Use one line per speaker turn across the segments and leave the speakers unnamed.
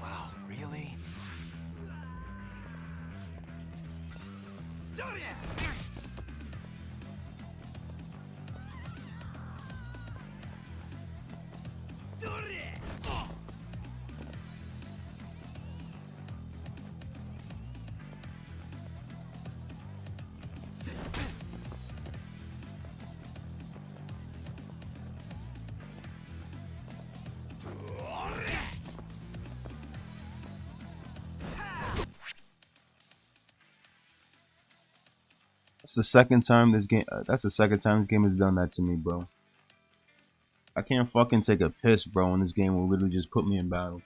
Wow, really?
That's the second time this game. That's the second time this game has done that to me, bro. I can't fucking take a piss, bro, and this game will literally just put me in battle.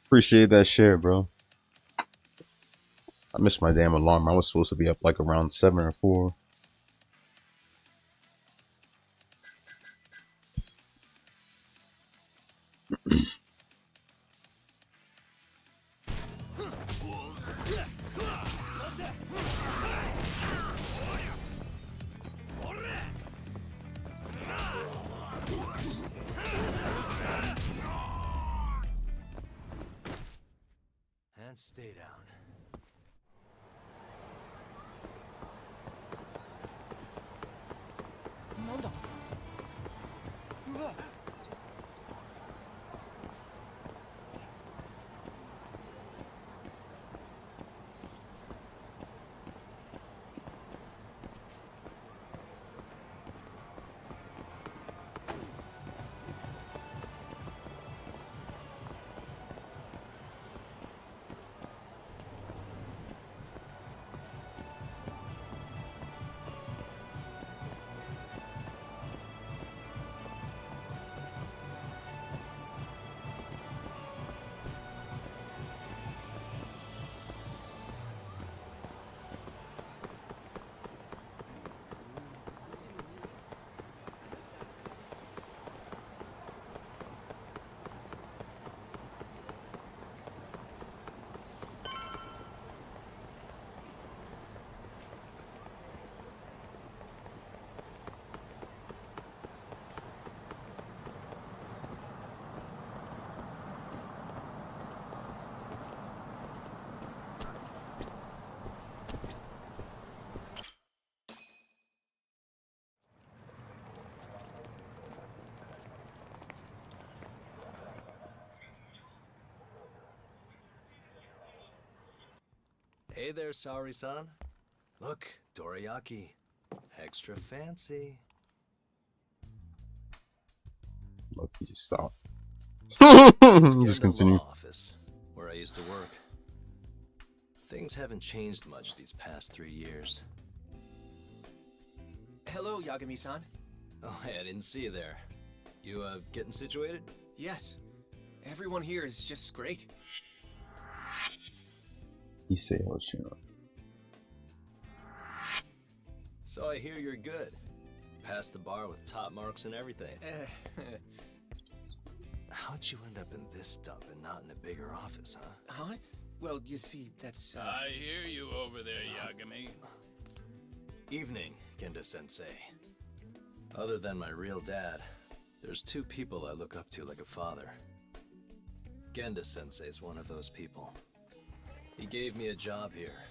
Appreciate that share, bro. I missed my damn alarm. I was supposed to be up like around 7 or 4.
And stay down. Hey there, Saori-san. Look, dorayaki. Extra fancy.
Look, you just stop.
You're
Just
in the
continue.
law office, where I used to work. Things haven't changed much these past 3 years.
Hello, Yagami-san.
Oh, hey, I didn't see you there. You, getting situated?
Yes, everyone here is just great.
He said, "Oh shit."
So I hear you're good. Passed the bar with top marks and everything. How'd you end up in this dump and not in a bigger office, huh?
Huh? Well, you see, that's,
I hear you over there, Yagami.
Evening, Genda-sensei. Other than my real dad, there's 2 people I look up to like a father. Genda-sensei's one of those people. He gave me a job here,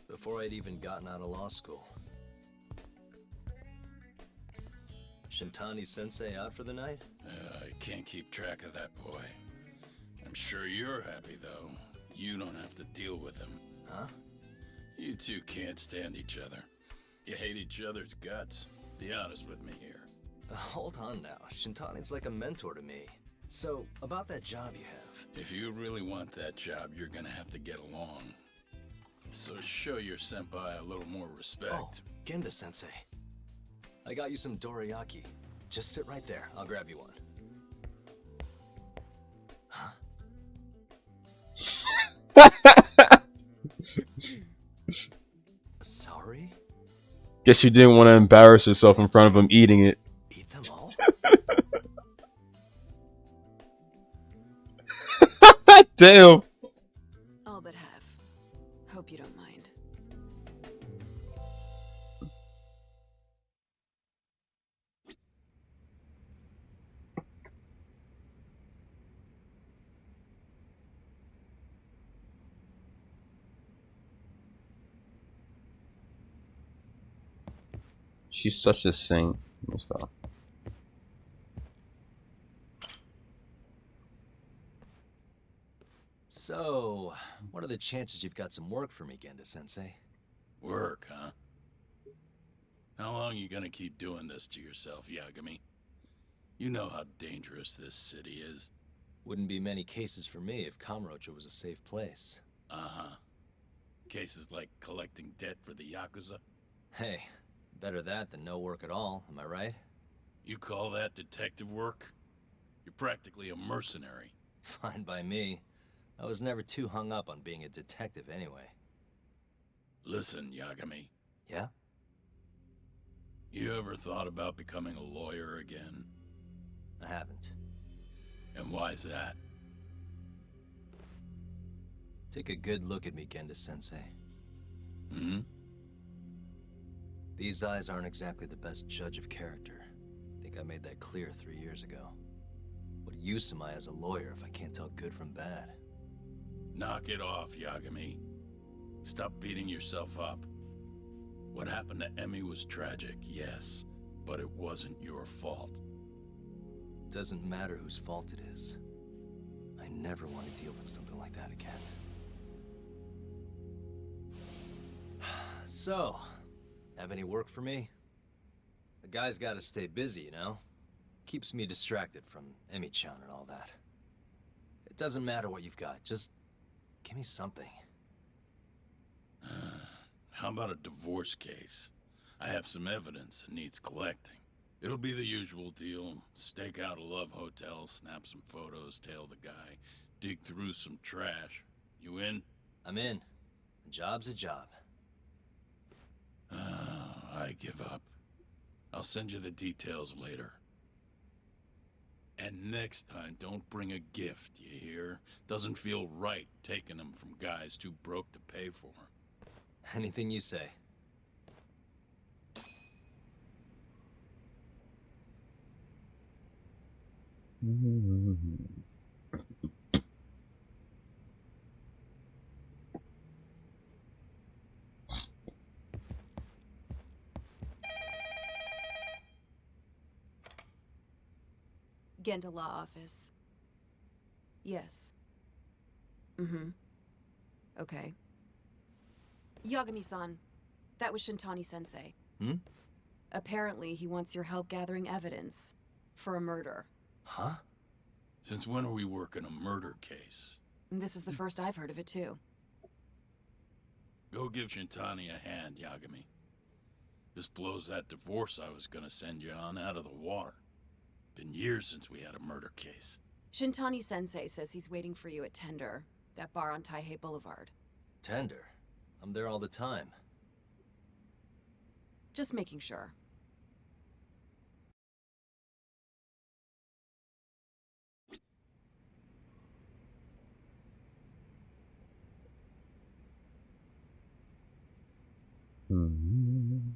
before I'd even gotten out of law school. Shintani-sensei out for the night?
I can't keep track of that boy. I'm sure you're happy, though. You don't have to deal with him.
Huh?
You two can't stand each other. You hate each other's guts. Be honest with me here.
Hold on now. Shintani's like a mentor to me. So, about that job you have.
If you really want that job, you're gonna have to get along. So show your senpai a little more respect.
Oh, Genda-sensei. I got you some dorayaki. Just sit right there. I'll grab you one. Sorry?
Guess you didn't want to embarrass yourself in front of him eating it.
Eat them all?
Damn.
All but half. Hope you don't mind.
She's such a saint. Let me stop.
So, what are the chances you've got some work for me, Genda-sensei?
Work, huh? How long you gonna keep doing this to yourself, Yagami? You know how dangerous this city is.
Wouldn't be many cases for me if Kamurocho was a safe place.
Uh-huh. Cases like collecting debt for the Yakuza?
Hey, better that than no work at all, am I right?
You call that detective work? You're practically a mercenary.
Fine by me. I was never too hung up on being a detective anyway.
Listen, Yagami.
Yeah?
You ever thought about becoming a lawyer again?
I haven't.
And why's that?
Take a good look at me, Genda-sensei.
Hmm?
These eyes aren't exactly the best judge of character. I think I made that clear 3 years ago. What use am I as a lawyer if I can't tell good from bad?
Knock it off, Yagami. Stop beating yourself up. What happened to Emmy was tragic, yes, but it wasn't your fault.
Doesn't matter whose fault it is. I never want to deal with something like that again. So, have any work for me? A guy's gotta stay busy, you know? Keeps me distracted from Emmy-chan and all that. It doesn't matter what you've got, just give me something.
How about a divorce case? I have some evidence that needs collecting. It'll be the usual deal. Stake out a love hotel, snap some photos, tail the guy, dig through some trash. You in?
I'm in. A job's a job.
I give up. I'll send you the details later. And next time, don't bring a gift, you hear? Doesn't feel right taking them from guys too broke to pay for 'em.
Anything you say.
Genda Law Office. Yes. Mm-hmm. Okay. Yagami-san, that was Shintani-sensei.
Hmm?
Apparently, he wants your help gathering evidence for a murder.
Huh?
Since when are we working a murder case?
And this is the first I've heard of it, too.
Go give Shintani a hand, Yagami. This blows that divorce I was gonna send you on out of the water. Been years since we had a murder case.
Shintani-sensei says he's waiting for you at Tender, that bar on Taihei Boulevard.
Tender. I'm there all the time.
Just making sure.
Hmm.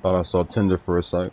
Thought I saw Tinder for a sec.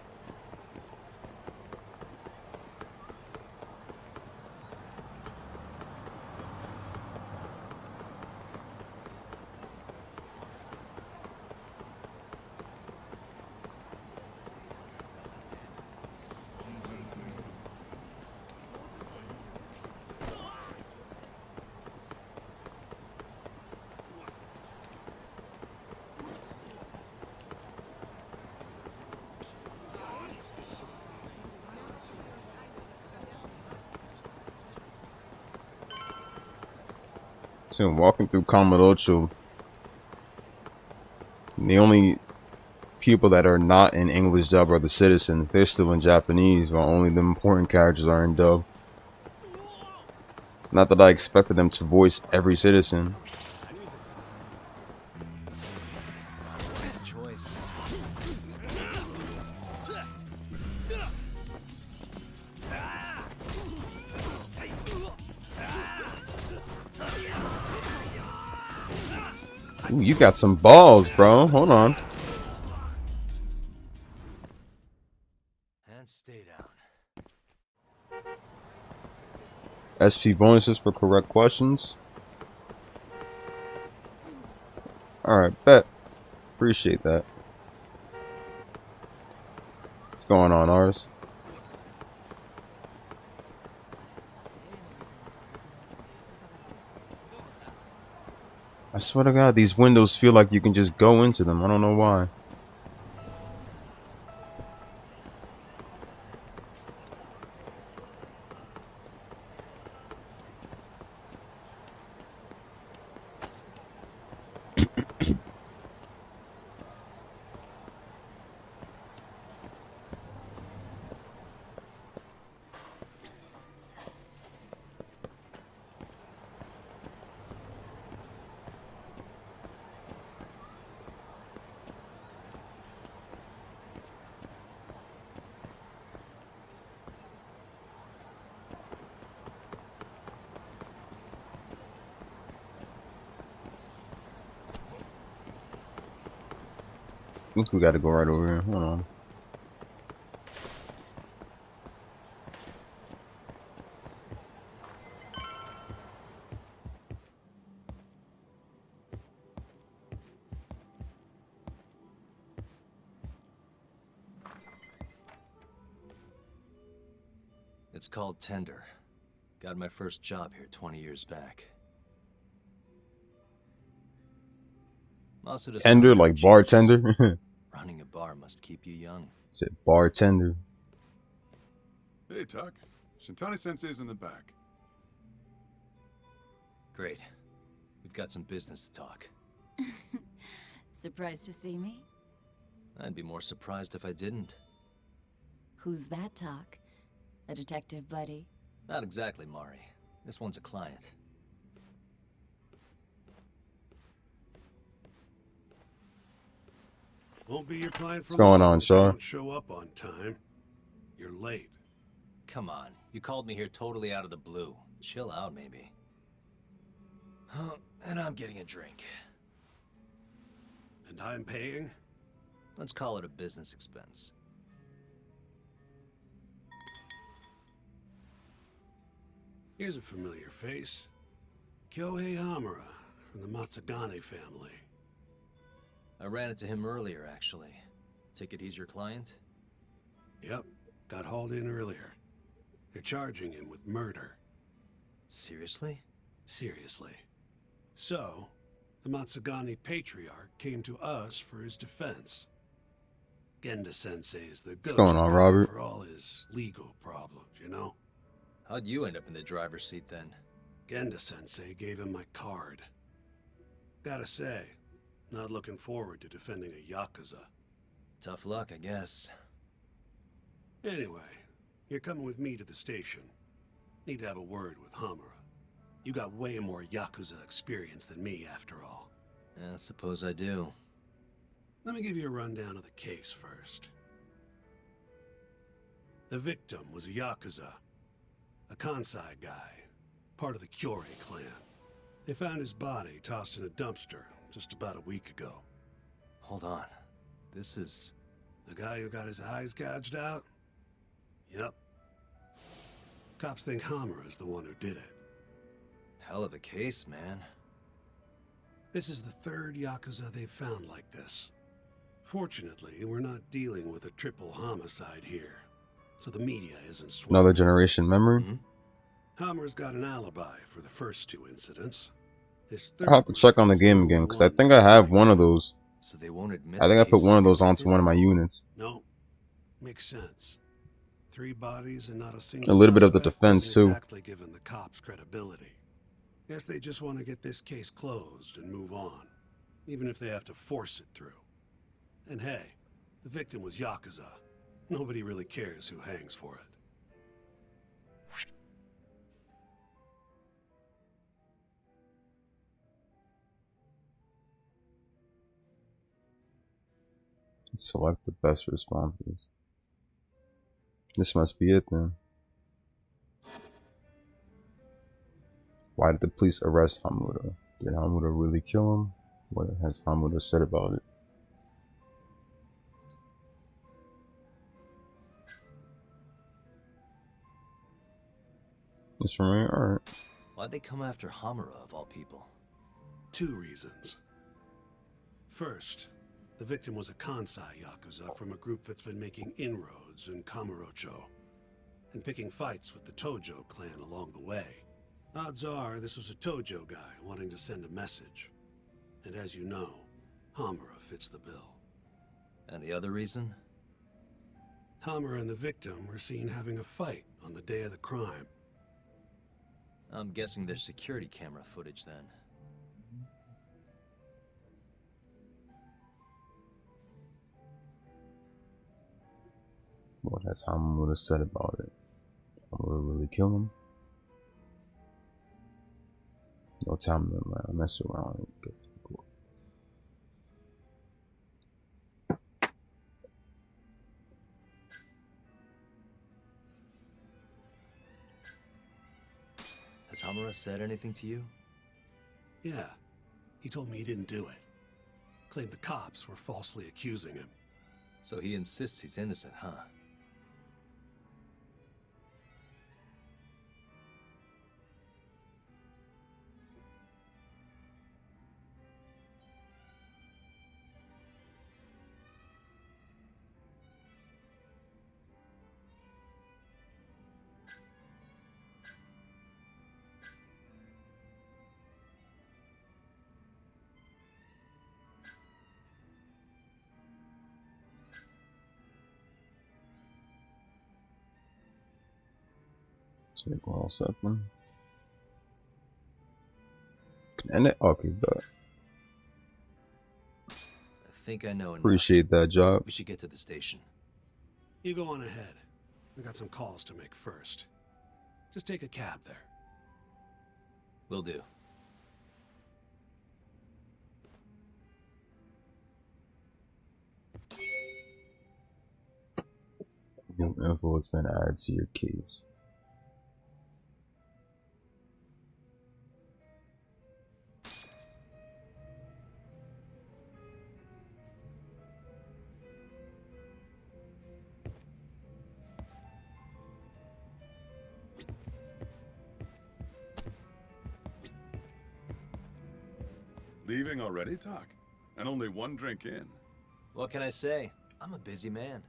So walking through Kamurocho, the only people that are not in English dub are the citizens. They're still in Japanese, while only the important characters are in dub. Not that I expected them to voice every citizen.
Nice choice.
Ooh, you got some balls, bro. Hold on.
And stay down.
SP bonuses for correct questions. Alright, bet. Appreciate that. What's going on, ours? I swear to God, these windows feel like you can just go into them. I don't know why. I think we gotta go right over here. Hold on.
It's called Tender. Got my first job here 20 years back. Masuda
Tender, like bartender?
Running a bar must keep you young.
Said bartender.
Hey, Tuck. Shintani-sensei's in the back.
Great. We've got some business to talk.
Surprised to see me?
I'd be more surprised if I didn't.
Who's that, Talk? A detective buddy?
Not exactly, Mari. This one's a client.
Won't be your client for
What's going
long
on,
if you
Shaw?
don't show up on time. You're late.
Come on. You called me here totally out of the blue. Chill out, maybe. Oh, and I'm getting a drink.
And I'm paying?
Let's call it a business expense.
Here's a familiar face. Kyohei Hamura from the Matsugane family.
I ran into him earlier, actually. Take it he's your client?
Yep, got hauled in earlier. They're charging him with murder.
Seriously?
Seriously. So, the Matsugane Patriarch came to us for his defense. Genda Sensei's the
What's going on, Robert?
for all his legal problems, you know?
How'd you end up in the driver's seat then?
Genda Sensei gave him my card. Gotta say, not looking forward to defending a Yakuza.
Tough luck, I guess.
Anyway, you're coming with me to the station. Need to have a word with Hamura. You got way more Yakuza experience than me, after all.
I suppose I do.
Let me give you a rundown of the case first. The victim was a Yakuza. A Kansai guy. Part of the Kyorei clan. They found his body tossed in a dumpster just about a week ago.
Hold on. This is...
The guy who got his eyes gouged out? Yep. Cops think Hamura's the one who did it.
hell of a case, man.
This is the third Yakuza they've found like this. Fortunately, we're not dealing with a triple homicide here, so the media isn't swamped.
Another generation memory?
Hammer's got an alibi for the first two incidents.
I'll have to check on the game again, because I think I have one of those.
So they won't admit
I think I put one of those onto one of my units.
No, makes sense. 3 bodies and not a single.
A little bit of the
suspect
defense,
isn't
too.
Exactly given the cops credibility. Guess they just want to get this case closed and move on, even if they have to force it through. And hey, the victim was Yakuza. Nobody really cares who hangs for it.
Select the best responses. This must be it then. Why did the police arrest Hamura? Did Hamura really kill him? What has Hamura said about it? This from me? Alright.
Why'd they come after Hamura, of all people?
2 reasons. First, the victim was a Kansai Yakuza from a group that's been making inroads in Kamurocho and picking fights with the Tojo clan along the way. Odds are this was a Tojo guy wanting to send a message. And as you know, Hamura fits the bill.
And the other reason?
Hamura and the victim were seen having a fight on the day of the crime.
I'm guessing there's security camera footage then.
What has Hamura said about it? Hamura really kill him? No time to mess around and get to the court.
Has Hamura said anything to you?
Yeah, he told me he didn't do it. Claimed the cops were falsely accusing him.
So he insists he's innocent, huh?
Take all something. And it okay, but
I think I know enough.
appreciate that job.
We should get to the station.
You go on ahead. I got some calls to make first. Just take a cab there.
Will do.
New info has been added to your case.
Leaving already, Tak? And only one drink in.
What can I say? I'm a busy man.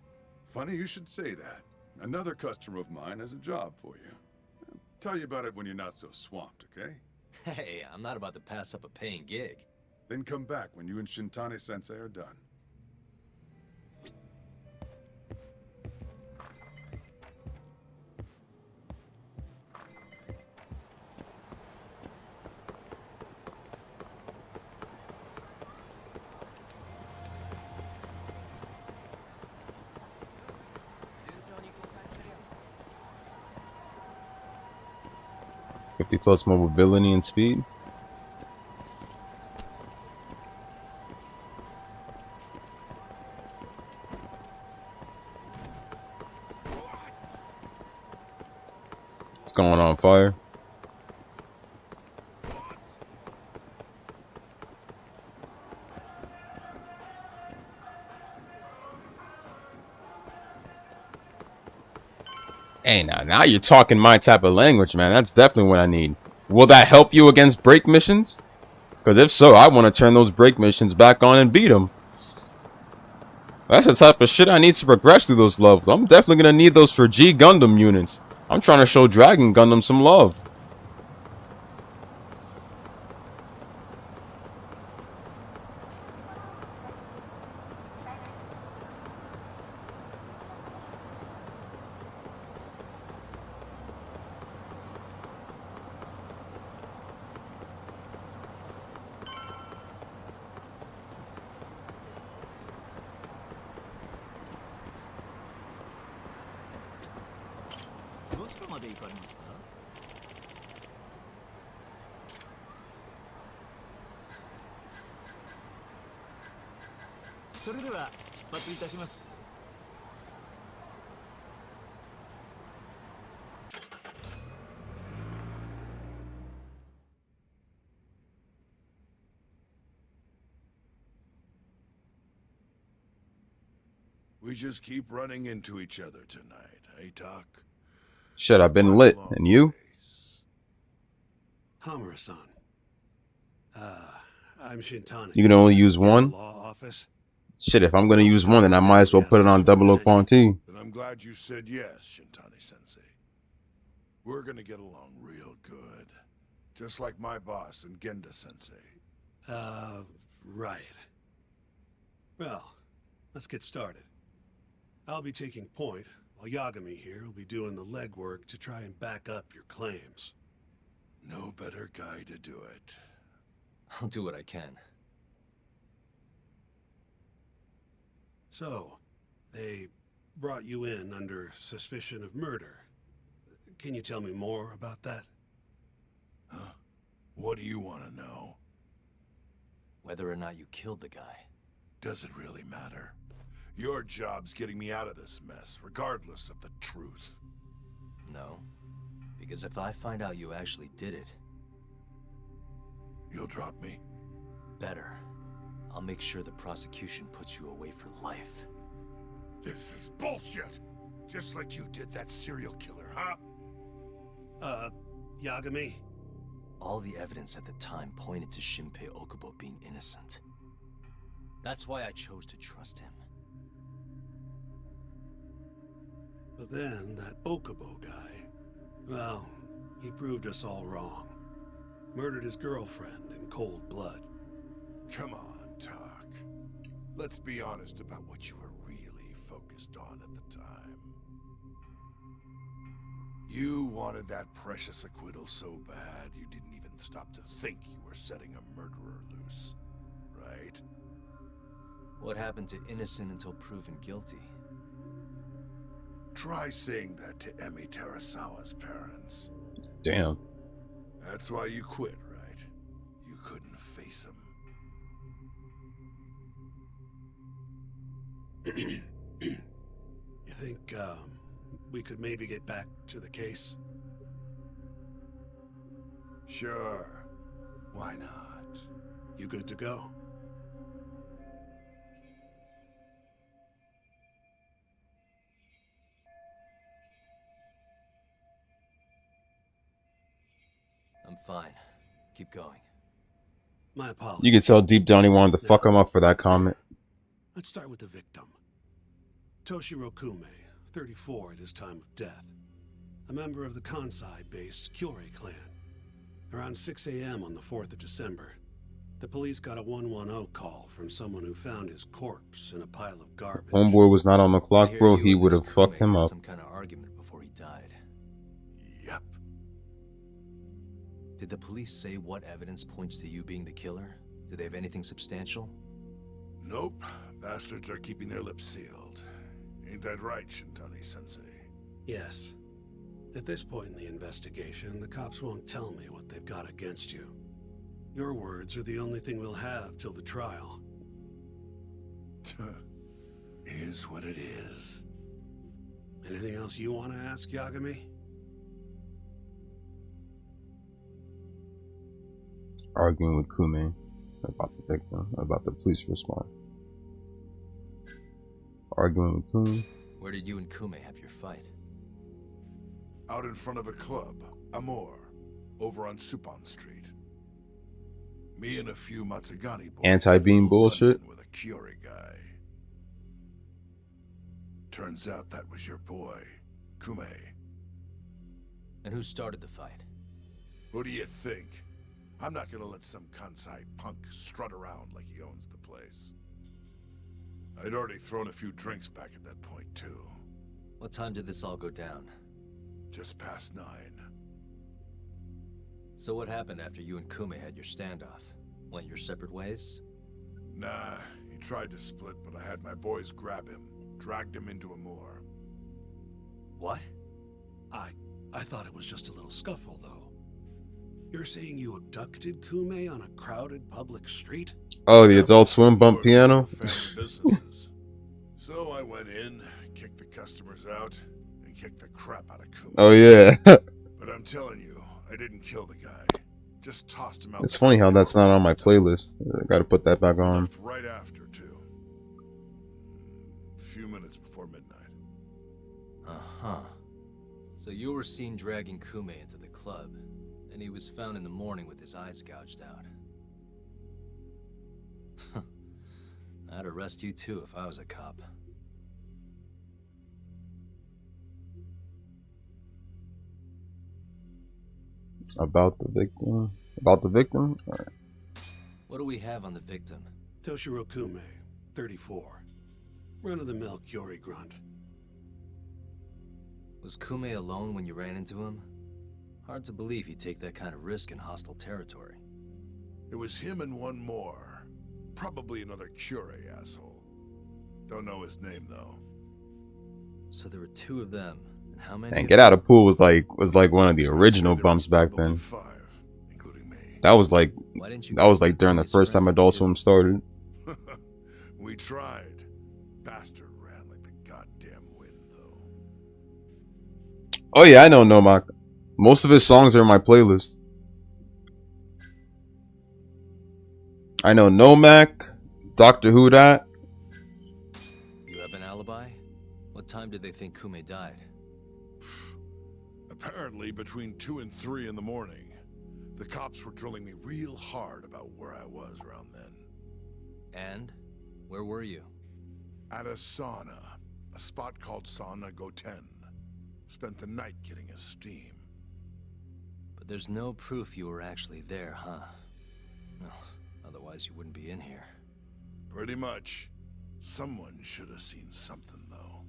Funny you should say that. Another customer of mine has a job for you. I'll tell you about it when you're not so swamped, okay?
Hey, I'm not about to pass up a paying gig.
Then come back when you and Shintani-sensei are done.
+50 mobility and speed. What's going on, fire? Hey, now you're talking my type of language, man. That's definitely what I need. Will that help you against break missions? Because if so, I want to turn those break missions back on and beat them. That's the type of shit I need to progress through those levels. I'm definitely going to need those for G Gundam units. I'm trying to show Dragon Gundam some love.
We just keep running into each other tonight, eh, Tak?
Shit, I've been lit. And you?
Hamura-san. I'm Shintani.
You can only use one?
Law office.
Shit, if I'm going to use one, then I might as well put it on Double O Quanti.
Then I'm glad you said yes, Shintani-sensei. We're gonna get along real good. Just like my boss and Genda-sensei.
Right. Well, let's get started. I'll be taking point, while Yagami here will be doing the legwork to try and back up your claims.
No better guy to do it.
I'll do what I can.
So, they brought you in under suspicion of murder. Can you tell me more about that?
Huh? What do you want to know?
Whether or not you killed the guy.
Does it really matter? Your job's getting me out of this mess, regardless of the truth.
No. Because if I find out you actually did it...
You'll drop me?
Better. I'll make sure the prosecution puts you away for life.
This is bullshit! Just like you did that serial killer, huh?
Yagami?
All the evidence at the time pointed to Shinpei Okubo being innocent. That's why I chose to trust him.
But then, that Okubo guy, well, he proved us all wrong. Murdered his girlfriend in cold blood.
Come on, Tak. Let's be honest about what you were really focused on at the time. You wanted that precious acquittal so bad, you didn't even stop to think you were setting a murderer loose, right?
What happened to innocent until proven guilty?
Try saying that to Emi Terasawa's parents.
Damn.
That's why you quit, right? You couldn't face him.
You think, we could maybe get back to the case?
Sure. Why not?
You good to go?
I'm fine. Keep going.
My apologies.
You could tell deep down he wanted to fuck him up for that comment.
Let's start with the victim. Toshiro Kume, 34 at his time of death. A member of the Kansai-based Kyorei clan. Around 6 a.m. on the 4th of December, the police got a 110 call from someone who found his corpse in a pile of garbage.
If homeboy was not on the
I
clock,
hear
bro,
you
he
and
would
this
have fucked
Kume
him
had
up.
some kind of argument before he died.
Yep.
Did the police say what evidence points to you being the killer? Do they have anything substantial?
Nope. Bastards are keeping their lips sealed. Ain't that right, Shintani-sensei?
Yes. At this point in the investigation, the cops won't tell me what they've got against you. Your words are the only thing we'll have till the trial.
Is what it is.
Anything else you want to ask, Yagami?
Arguing with Kume about the victim, about the police response. Arguing with Kume.
Where did you and Kume have your fight?
Out in front of a club, Amor, over on Supon Street. Me and a few Matsugani boys.
Anti-beam bullshit.
With a Kyorei guy. Turns out that was your boy, Kume.
And who started the fight?
Who do you think? I'm not gonna let some Kansai punk strut around like he owns the place. I'd already thrown a few drinks back at that point, too.
What time did this all go down?
Just past 9.
So what happened after you and Kume had your standoff? Went your separate ways?
Nah, he tried to split, but I had my boys grab him, dragged him into Amor.
What?
I thought it was just a little scuffle, though. You're saying you abducted Kume on a crowded public street?
Oh, the Adult Swim bump piano?
Businesses. So I went in, kicked the customers out, and kicked the crap out of Kume.
Oh, yeah.
But I'm telling you, I didn't kill the guy. Just tossed him out.
It's funny how that's not on my playlist. I gotta put that back on.
Left right after, too. A few minutes before midnight.
Uh-huh. So you were seen dragging Kume into the club, and he was found in the morning with his eyes gouged out. I'd arrest you too if I was a cop.
About the victim? About the victim? Alright.
What do we have on the victim?
Toshiro Kume, 34. Run-of-the-mill Kyorei grunt.
Was Kume alone when you ran into him? Hard to believe he'd take that kind of risk in hostile territory.
It was him and one more. Probably another Kyorei asshole. Don't know his name, though.
So there were 2 of them. And how many?
And Get Out of Pool was like one of the original bumps back then.
5, including me.
That was like
Why didn't you
during the first time Adult Swim started.
We tried. Bastard ran like the goddamn wind, though.
Oh yeah, I know Nomak. Most of his songs are in my playlist. I know Nomak, Doctor Who Dat.
You have an alibi? What time did they think Kume died?
Apparently, between 2 and 3 in the morning, the cops were drilling me real hard about where I was around then.
And? Where were you?
At a sauna, a spot called Sauna Goten. Spent the night getting a steam.
But there's no proof you were actually there, huh? No, otherwise you wouldn't be in here.
Pretty much. Someone should have seen something, though.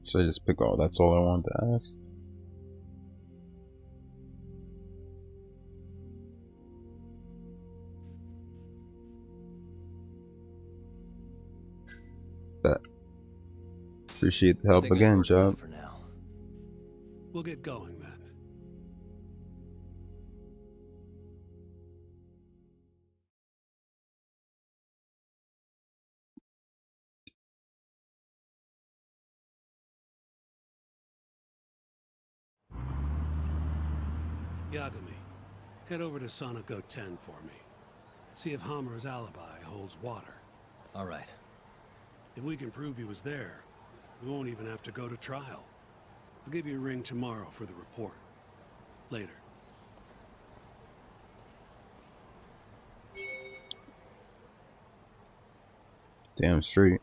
So I just pick all. That's all I wanted to ask. Bet. Appreciate the help
I think I've
again,
worked enough
Job.
for now.
We'll get going then. Yagami, head over to Sauna Goten for me. See if Hammer's alibi holds water.
All right.
If we can prove he was there, we won't even have to go to trial. I'll give you a ring tomorrow for the report. Later.
Damn straight.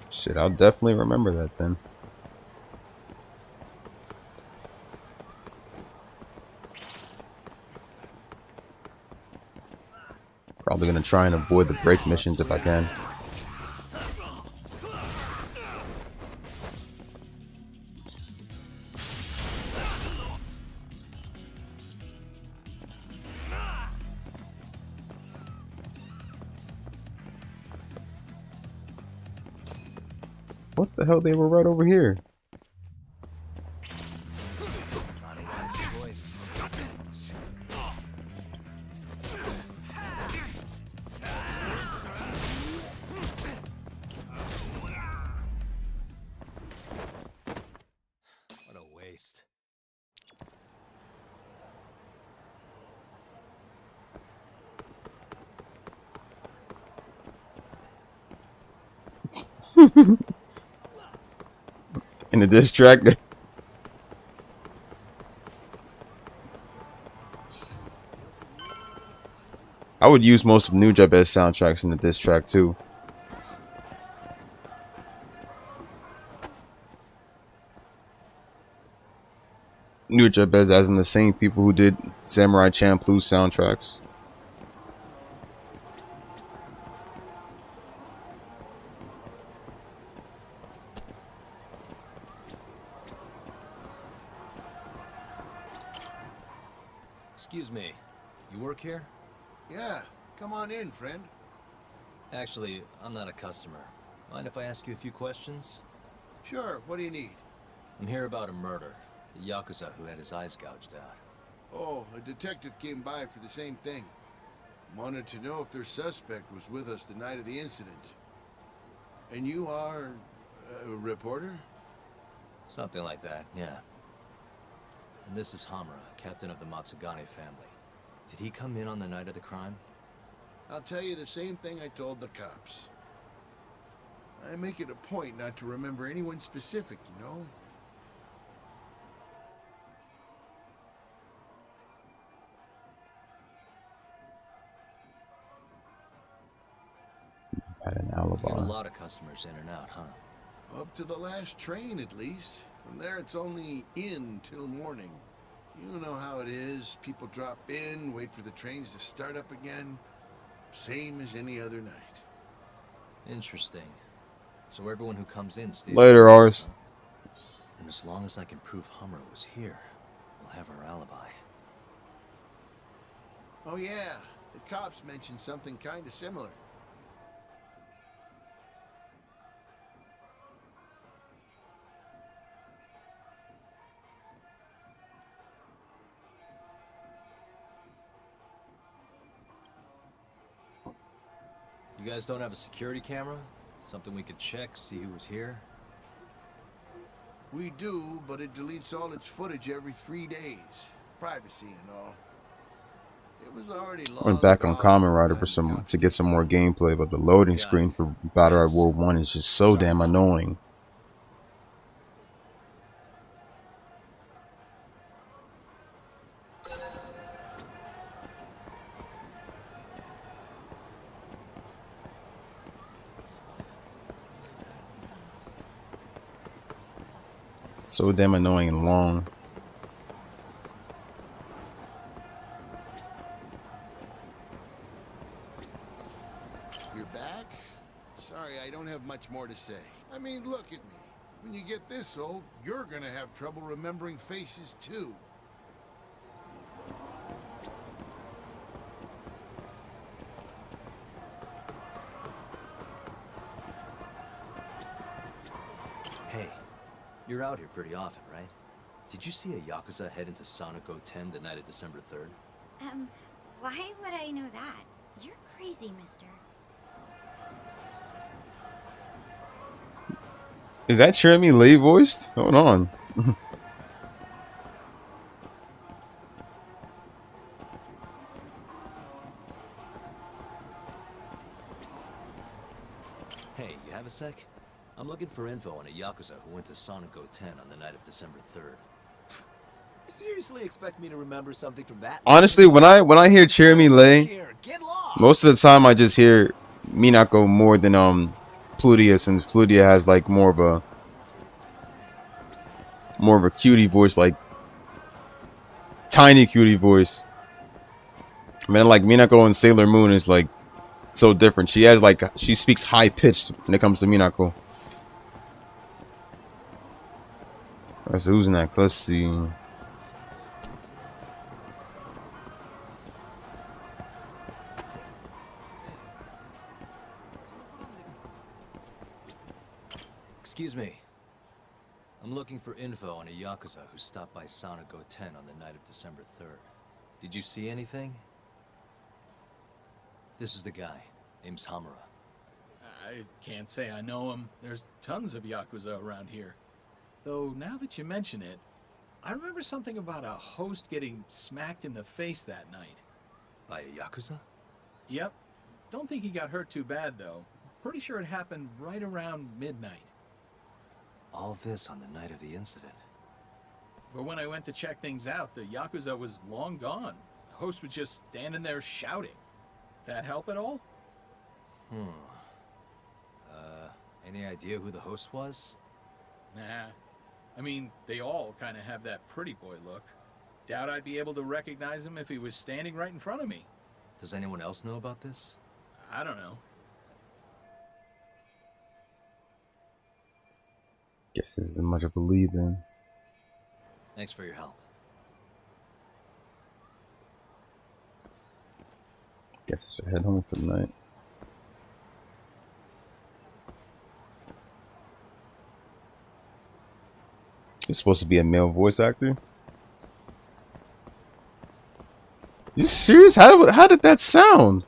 Shit, I'll definitely remember that then. Probably gonna try and avoid the break missions if I can. What the hell? They were right over here.
Not a wise choice. What a waste.
In the diss track. I would use most of New Jabez soundtracks in the diss track too. New Jabez as in the same people who did Samurai Champloo's soundtracks.
Excuse me. You work here?
Yeah, come on in, friend.
Actually, I'm not a customer. Mind if I ask you a few questions?
Sure, what do you need?
I'm here about a murder. The Yakuza who had his eyes gouged out.
Oh, a detective came by for the same thing. Wanted to know if their suspect was with us the night of the incident. And you are a reporter?
Something like that, yeah. And this is Hamura, captain of the Matsugane family. Did he come in on the night of the crime?
I'll tell you the same thing I told the cops. I make it a point not to remember anyone specific, you know?
Had an
You got a
alibi.
lot of customers in and out, huh?
Up to the last train, at least. From there, it's only in till morning. You know how it is. People drop in, wait for the trains to start up again. Same as any other night.
Interesting. So everyone who comes in stays...
Later, ours.
And as long as I can prove Hamura was here, we'll have our alibi.
Oh yeah, the cops mentioned something kind of similar.
You guys don't have a security camera? Something we could check, see who was here?
We do, but it deletes all its footage every 3 days. Privacy and all. It was already long
Went back on
gone
Kamen Rider
by
for
the
to
cops.
get some more gameplay, but the loading screen for Battle Royale World 1 is just so damn annoying. So damn annoying and long.
You're back? Sorry, I don't have much more to say. I mean, look at me. When you get this old, you're gonna have trouble remembering faces, too.
Hey, you're out here pretty often, right? Did you see a Yakuza head into Sonico 10 the night of December 3rd?
Why would I know that? You're crazy, mister.
Is that Jeremy Lee voiced? Hold on.
Hey, you have a sec? I'm looking for info on a Yakuza who went to Sonico 10 on the night of December 3rd. You seriously expect me to remember something from that?
Honestly, when I hear Jeremy Lee, most of the time I just hear Minako more than Plutia, since Plutia has like more of a cutie voice, like tiny cutie voice. Man, like Minako and Sailor Moon is like so different. She has like, she speaks high pitched when it comes to Minako. Alright, so who's next? Let's see.
Excuse me. I'm looking for info on a Yakuza who stopped by Sonico 10 on the night of December 3rd. Did you see anything? This is the guy. Name's Hamura.
I can't say I know him. There's tons of Yakuza around here. Though, now that you mention it, I remember something about a host getting smacked in the face that night.
By a Yakuza?
Yep. Don't think he got hurt too bad, though. Pretty sure it happened right around midnight.
All this on the night of the incident.
But when I went to check things out, the Yakuza was long gone. The host was just standing there shouting. That help at all?
Any idea who the host was?
Nah. I mean, they all kind of have that pretty boy look. Doubt I'd be able to recognize him if he was standing right in front of me.
Does anyone else know about this?
I don't know.
Guess this isn't much of a lead then.
Thanks for your help.
Guess I should head home for the night. You're supposed to be a male voice actor? You serious? How did that sound?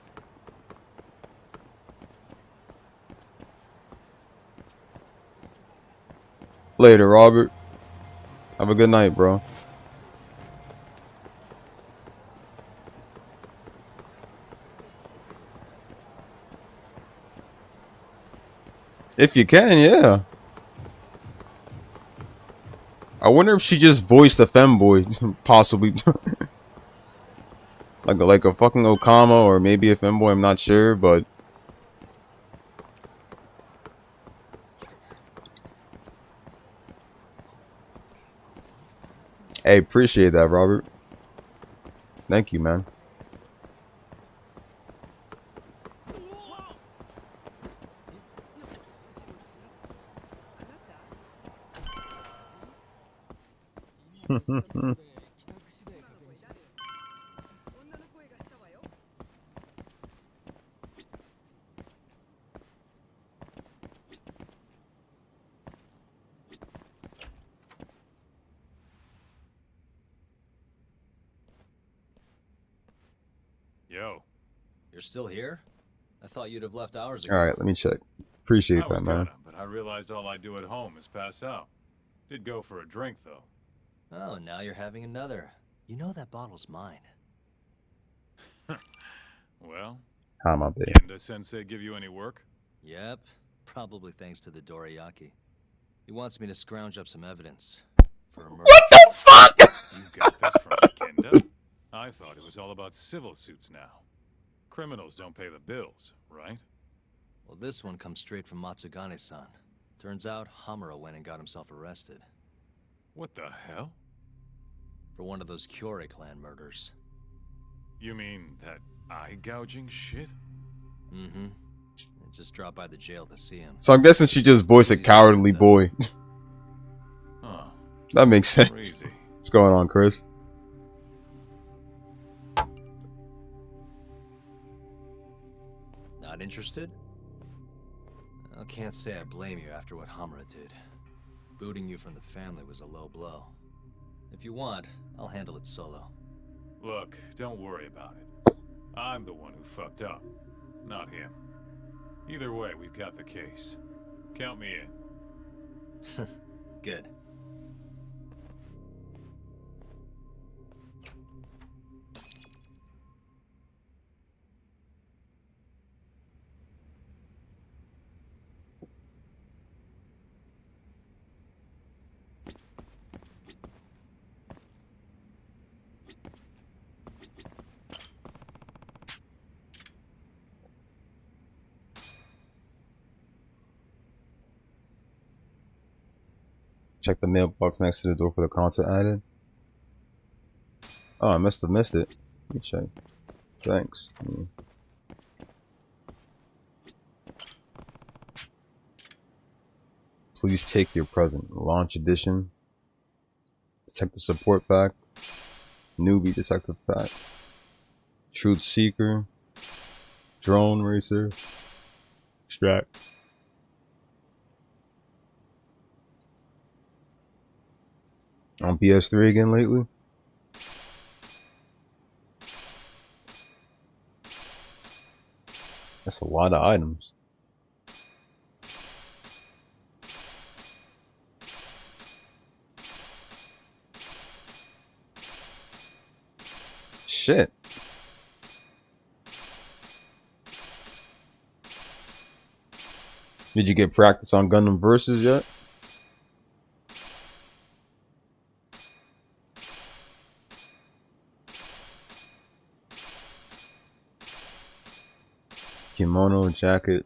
Later, Robert. Have a good night, bro. If you can, yeah. I wonder if she just voiced a femboy, possibly. like a fucking Okama, or maybe a femboy, I'm not sure, but hey, appreciate that, Robert. Thank you, man.
Yo. You're still here? I thought you'd have left hours ago.
Alright, let me check. Appreciate
I
that,
was
man.
gonna, but I realized all I do at home is pass out. Did go for a drink, though.
Oh, now you're having another. You know that bottle's mine.
Well,
How am I big?
Kenda-sensei give you any work?
Yep, probably thanks to the Dorayaki. He wants me to scrounge up some evidence for a murder.
What the fuck?
You got this from Kenda? I thought it was all about civil suits now. Criminals don't pay the bills, right?
Well, this one comes straight from Matsugane-san. Turns out Hamura went and got himself arrested.
What the hell?
For one of those Kyorei clan murders.
You mean that eye-gouging shit?
Mm-hmm. I just dropped by the jail to see him.
So I'm guessing she just voiced a cowardly boy.
Huh.
That makes sense.
Crazy.
What's going on, Chris?
Not interested? I can't say I blame you after what Hamura did. Booting you from the family was a low blow. If you want, I'll handle it solo.
Look, don't worry about it. I'm the one who fucked up, not him. Either way, we've got the case. Count me in.
Good.
Check the mailbox next to the door for the content added. Oh, I must have missed it. Let me check. Thanks. Please take your present. Launch edition. Detective support pack. Newbie detective pack. Truth seeker. Drone racer. Extract. On PS3 again lately? That's a lot of items. Shit. Did you get practice on Gundam Versus yet? Kimono jacket.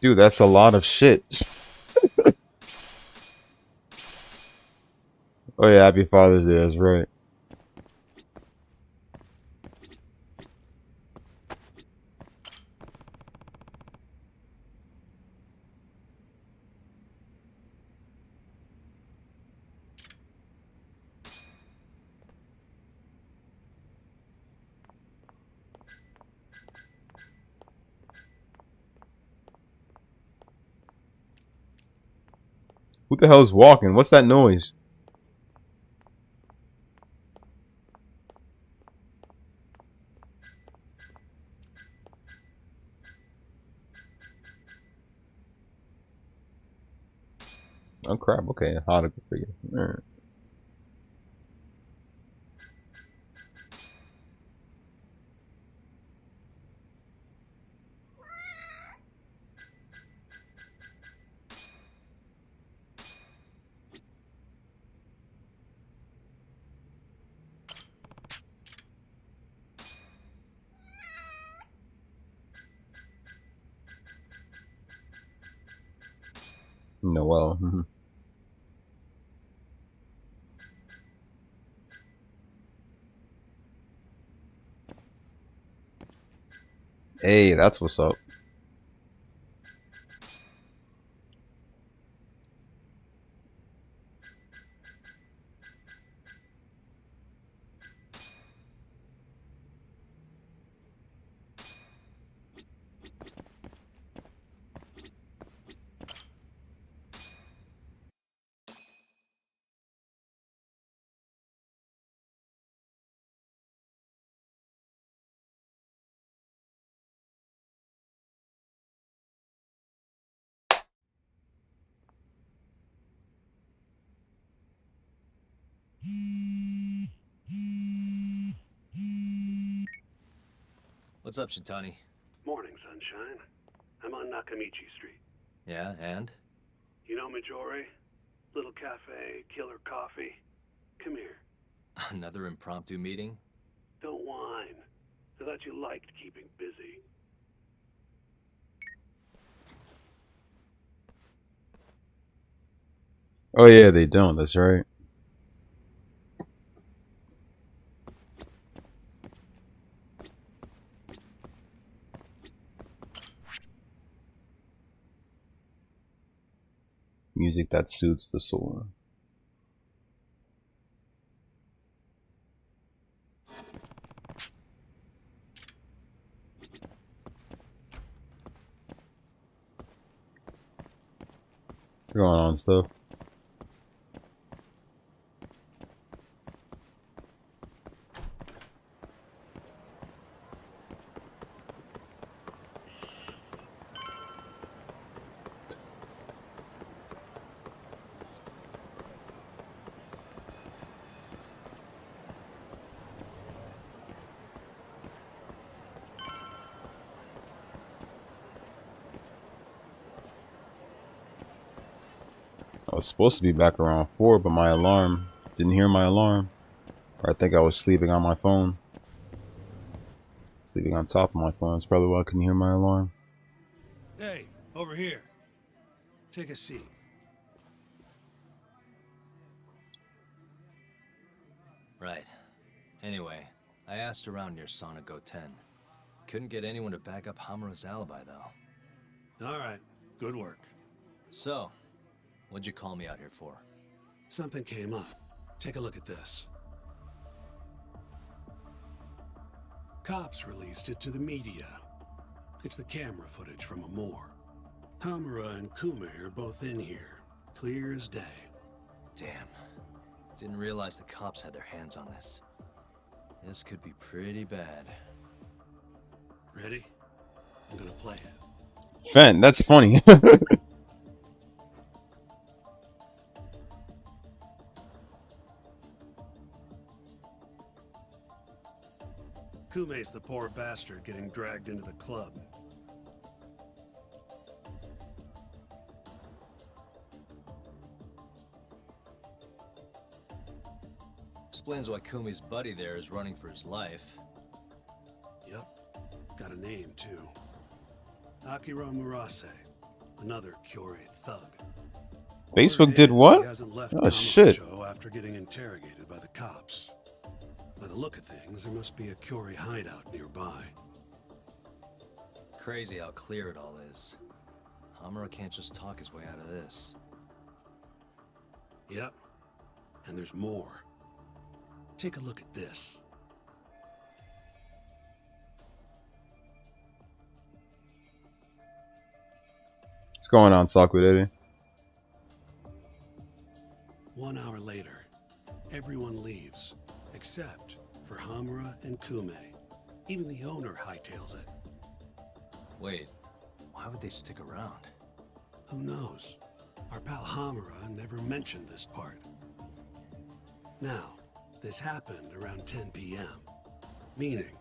Dude, that's a lot of shit. Oh yeah, happy Father's Day, that's right. Who the hell is walking? What's that noise? Oh crap, okay, how to figure. Alright. Noel. Hey, that's what's up.
What's up, Shitani?
Morning, sunshine. I'm on Nakamichi Street.
Yeah, and?
You know Majore? Little cafe, killer coffee. Come here.
Another impromptu meeting?
Don't whine. I thought you liked keeping busy.
Oh yeah, they don't, that's right. Music that suits the soul. What's going on, stuff? was supposed to be back around 4, but my alarm didn't hear my alarm. Or I think I was sleeping on my phone. Sleeping on top of my phone. That's probably why I couldn't hear my alarm.
Hey, over here. Take a seat.
Right. Anyway, I asked around near Sonic 10. Couldn't get anyone to back up Hamura's alibi, though.
All right. Good work.
So, what'd you call me out here for?
Something came up. Take a look at this. Cops released it to the media. It's the camera footage from Amor. Hamura and Kume are both in here. Clear as day.
Damn. Didn't realize the cops had their hands on this. This could be pretty bad.
Ready? I'm gonna play it.
Fent, that's funny.
Kume's the poor bastard getting dragged into the club.
Explains why Kumi's buddy there is running for his life.
Yep. Got a name, too. Akira Murase. Another Kyorei thug.
Facebook did what?
He hasn't left
Oh, shit.
Kamurocho after getting interrogated by the cops. By the look of things, there must be a Kyorei hideout nearby.
Crazy how clear it all is. Hamura can't just talk his way out of this.
Yep. And there's more. Take a look at this.
What's going on, Sakurede?
1 hour later, everyone leaves, except for Hamura and Kume. Even the owner hightails it.
Wait, why would they stick around?
Who knows? Our pal Hamura never mentioned this part. Now, this happened around 10 p.m., meaning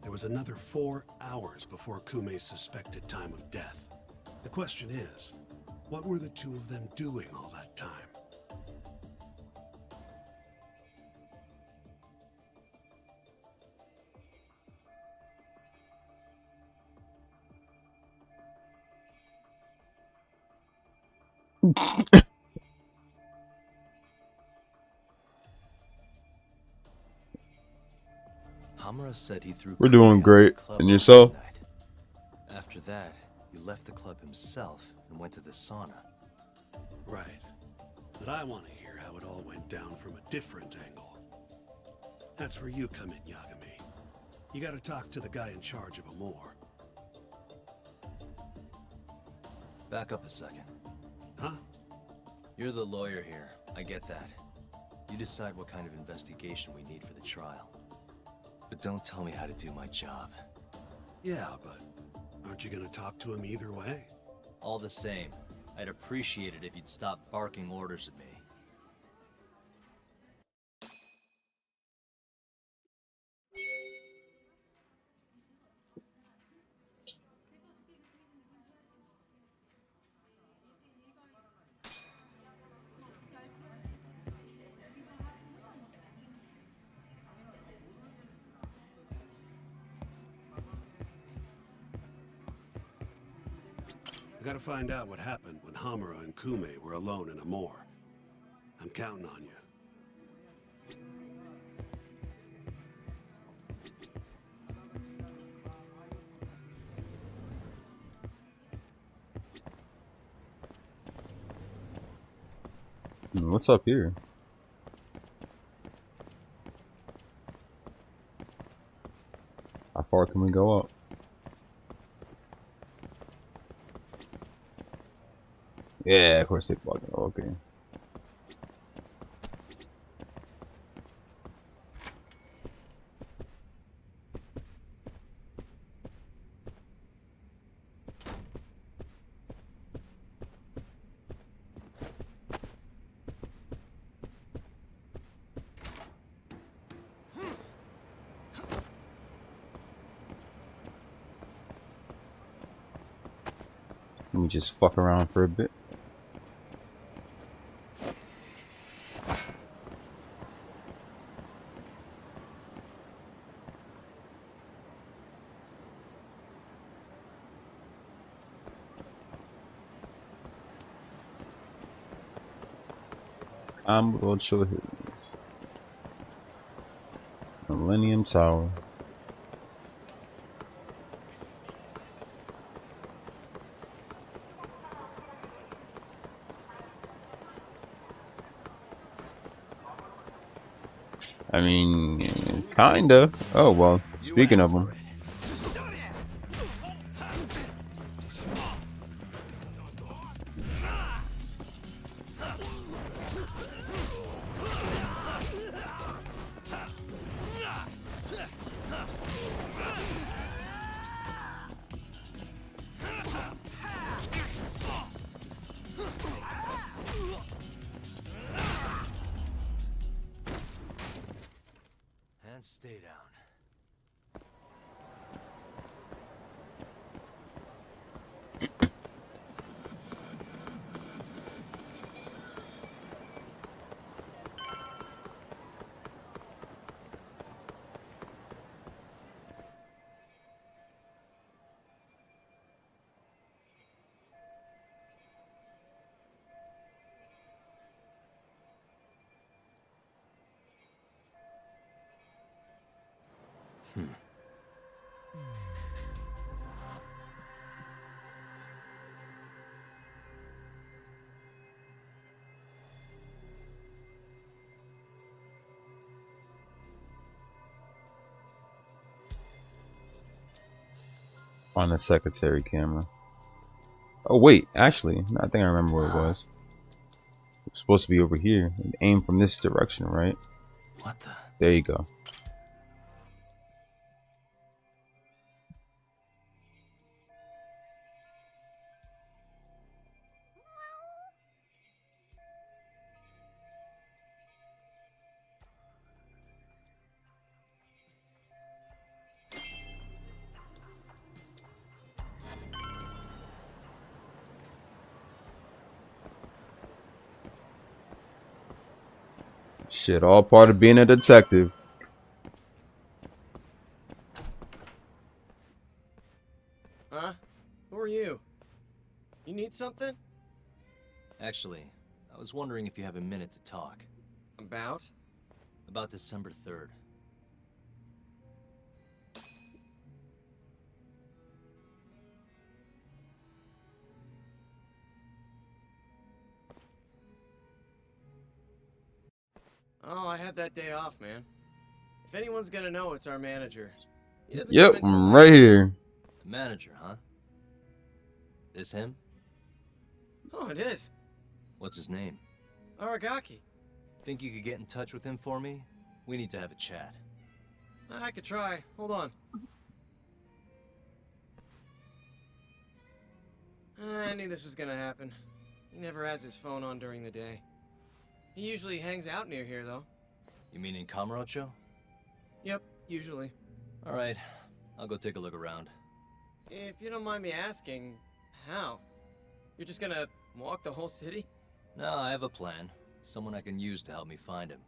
there was another 4 hours before Kume's suspected time of death. The question is, what were the two of them doing all that time?
Hamura said he threw.
We're doing
Kume out of
great.
the club
And
on
yourself?
midnight. After that, he left the club himself and went to the sauna.
Right. But I want to hear how it all went down from a different angle. That's where you come in, Yagami. You gotta talk to the guy in charge of Amor.
Back up a second.
Huh?
You're the lawyer here. I get that. You decide what kind of investigation we need for the trial. But don't tell me how to do my job.
Yeah, but aren't you gonna talk to him either way?
All the same, I'd appreciate it if you'd stop barking orders at me.
I gotta find out what happened when Hamura and Kume were alone in Amor. I'm counting on you.
What's up here? How far can we go up? Yeah, of course they fucking okay. Let me just fuck around for a bit. Kamurocho Hills. Millennium Tower. I mean, kinda. Oh, well, speaking of them.
And stay down.
On the secretary camera. Oh wait, actually, I think I remember where it was. It's supposed to be over here and aim from this direction, right?
What the?
There you go. Shit, all part of being a detective.
Huh? Who are you? You need something?
Actually, I was wondering if you have a minute to talk.
About?
About December 3rd.
Oh, I had that day off, man. If anyone's gonna know, it's our manager. He doesn't
Yep,
mention
I'm right here.
The manager, huh? This him?
Oh, it is.
What's his name?
Aragaki.
Think you could get in touch with him for me? We need to have a chat.
I could try. Hold on. I knew this was gonna happen. He never has his phone on during the day. He usually hangs out near here, though.
You mean in Kamurocho?
Yep, usually.
Alright, I'll go take a look around.
If you don't mind me asking, how? You're just gonna walk the whole city?
No, I have a plan. Someone I can use to help me find him.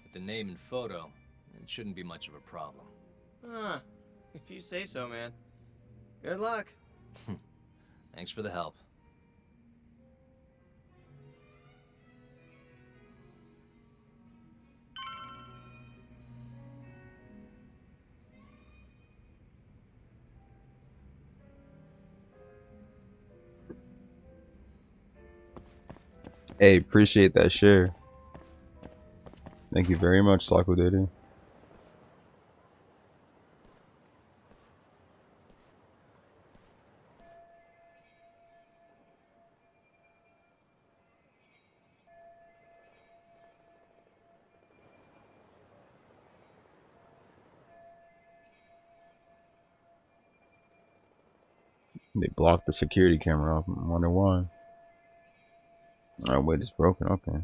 With a name and photo, it shouldn't be much of a problem.
Ah, if you say so, man. Good luck.
Thanks for the help.
Hey, appreciate that share. Thank you very much, Sakudere. They blocked the security camera off. I wonder why. Oh, wait, it's broken. Okay.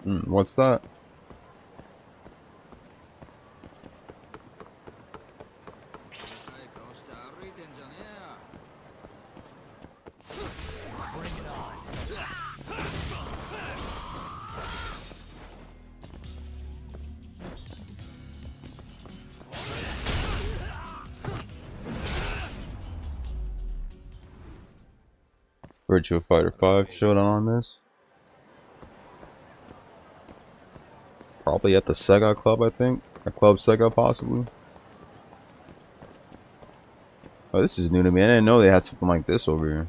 What's that? Virtua Fighter 5 showdown on this. Probably at the Sega Club, I think. At Club Sega, possibly. Oh, this is new to me. I didn't know they had something like this over here.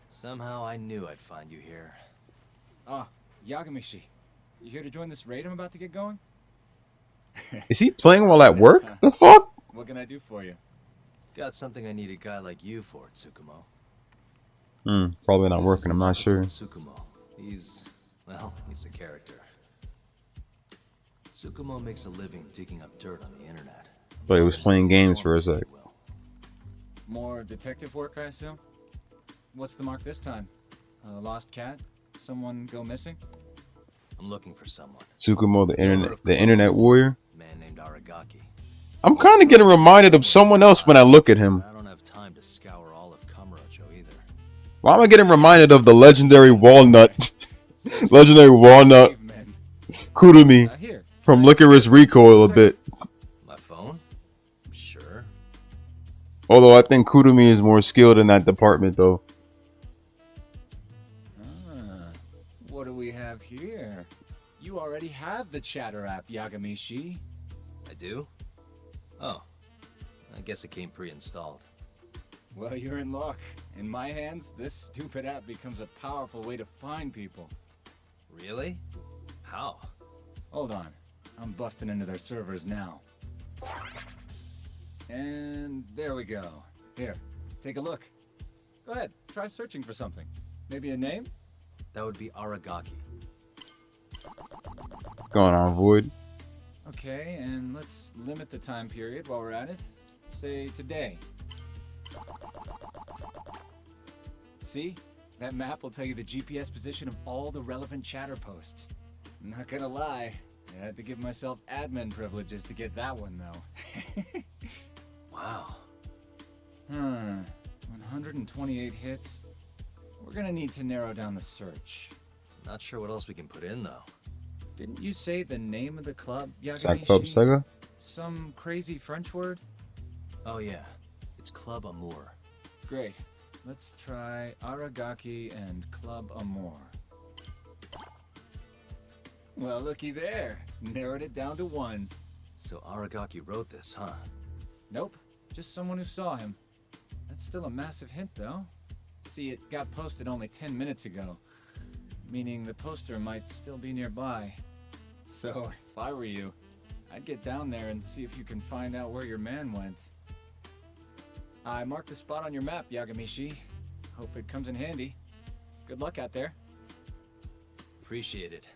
Somehow I knew I'd find you here.
Ah, Yagamishi. You here to join this raid I'm about to get going?
Is he playing while at work? The fuck?
What can I do for you?
Got something I need a guy like you for, Tsukumo.
Probably not working, I'm not sure.
Tsukumo. He's a character. Tsukumo makes a living digging up dirt on the internet.
But he was playing games for a sec.
More detective work, I assume? What's the mark this time? A lost cat? Someone go missing?
I'm looking for someone.
Tsukumo, the internet warrior.
Man named Aragaki.
I'm kind of getting reminded of someone else when I look at him.
I don't have time to scour all of Kamurocho either.
Why am I getting reminded of the legendary Walnut, Kurumi from Licorice Recoil a bit?
My phone? Sure.
Although I think Kurumi is more skilled in that department, though.
What do we have here? You already have the Chatter app, Yagamishi.
I do? Oh. I guess it came pre-installed.
Well, you're in luck. In my hands, this stupid app becomes a powerful way to find people.
Really? How?
Hold on. I'm busting into their servers now. And there we go. Here, take a look. Go ahead, try searching for something. Maybe a name?
That would be Aragaki.
What's going on, Void?
Okay, and let's limit the time period while we're at it. Say today. See? That map will tell you the GPS position of all the relevant Chatter posts. Not gonna lie, I had to give myself admin privileges to get that one, though.
Wow.
128 hits. We're gonna need to narrow down the search.
Not sure what else we can put in, though.
Didn't you say the name of the club, Yagamishi?
Is that Club Sega?
Some crazy French word?
Oh yeah, it's Club Amour.
Great. Let's try Aragaki and Club Amour. Well, looky there. Narrowed it down to 1.
So Aragaki wrote this, huh?
Nope. Just someone who saw him. That's still a massive hint, though. See, it got posted only 10 minutes ago, meaning the poster might still be nearby. So, if I were you, I'd get down there and see if you can find out where your man went. I marked the spot on your map, Yagamishi. Hope it comes in handy. Good luck out there.
Appreciate it.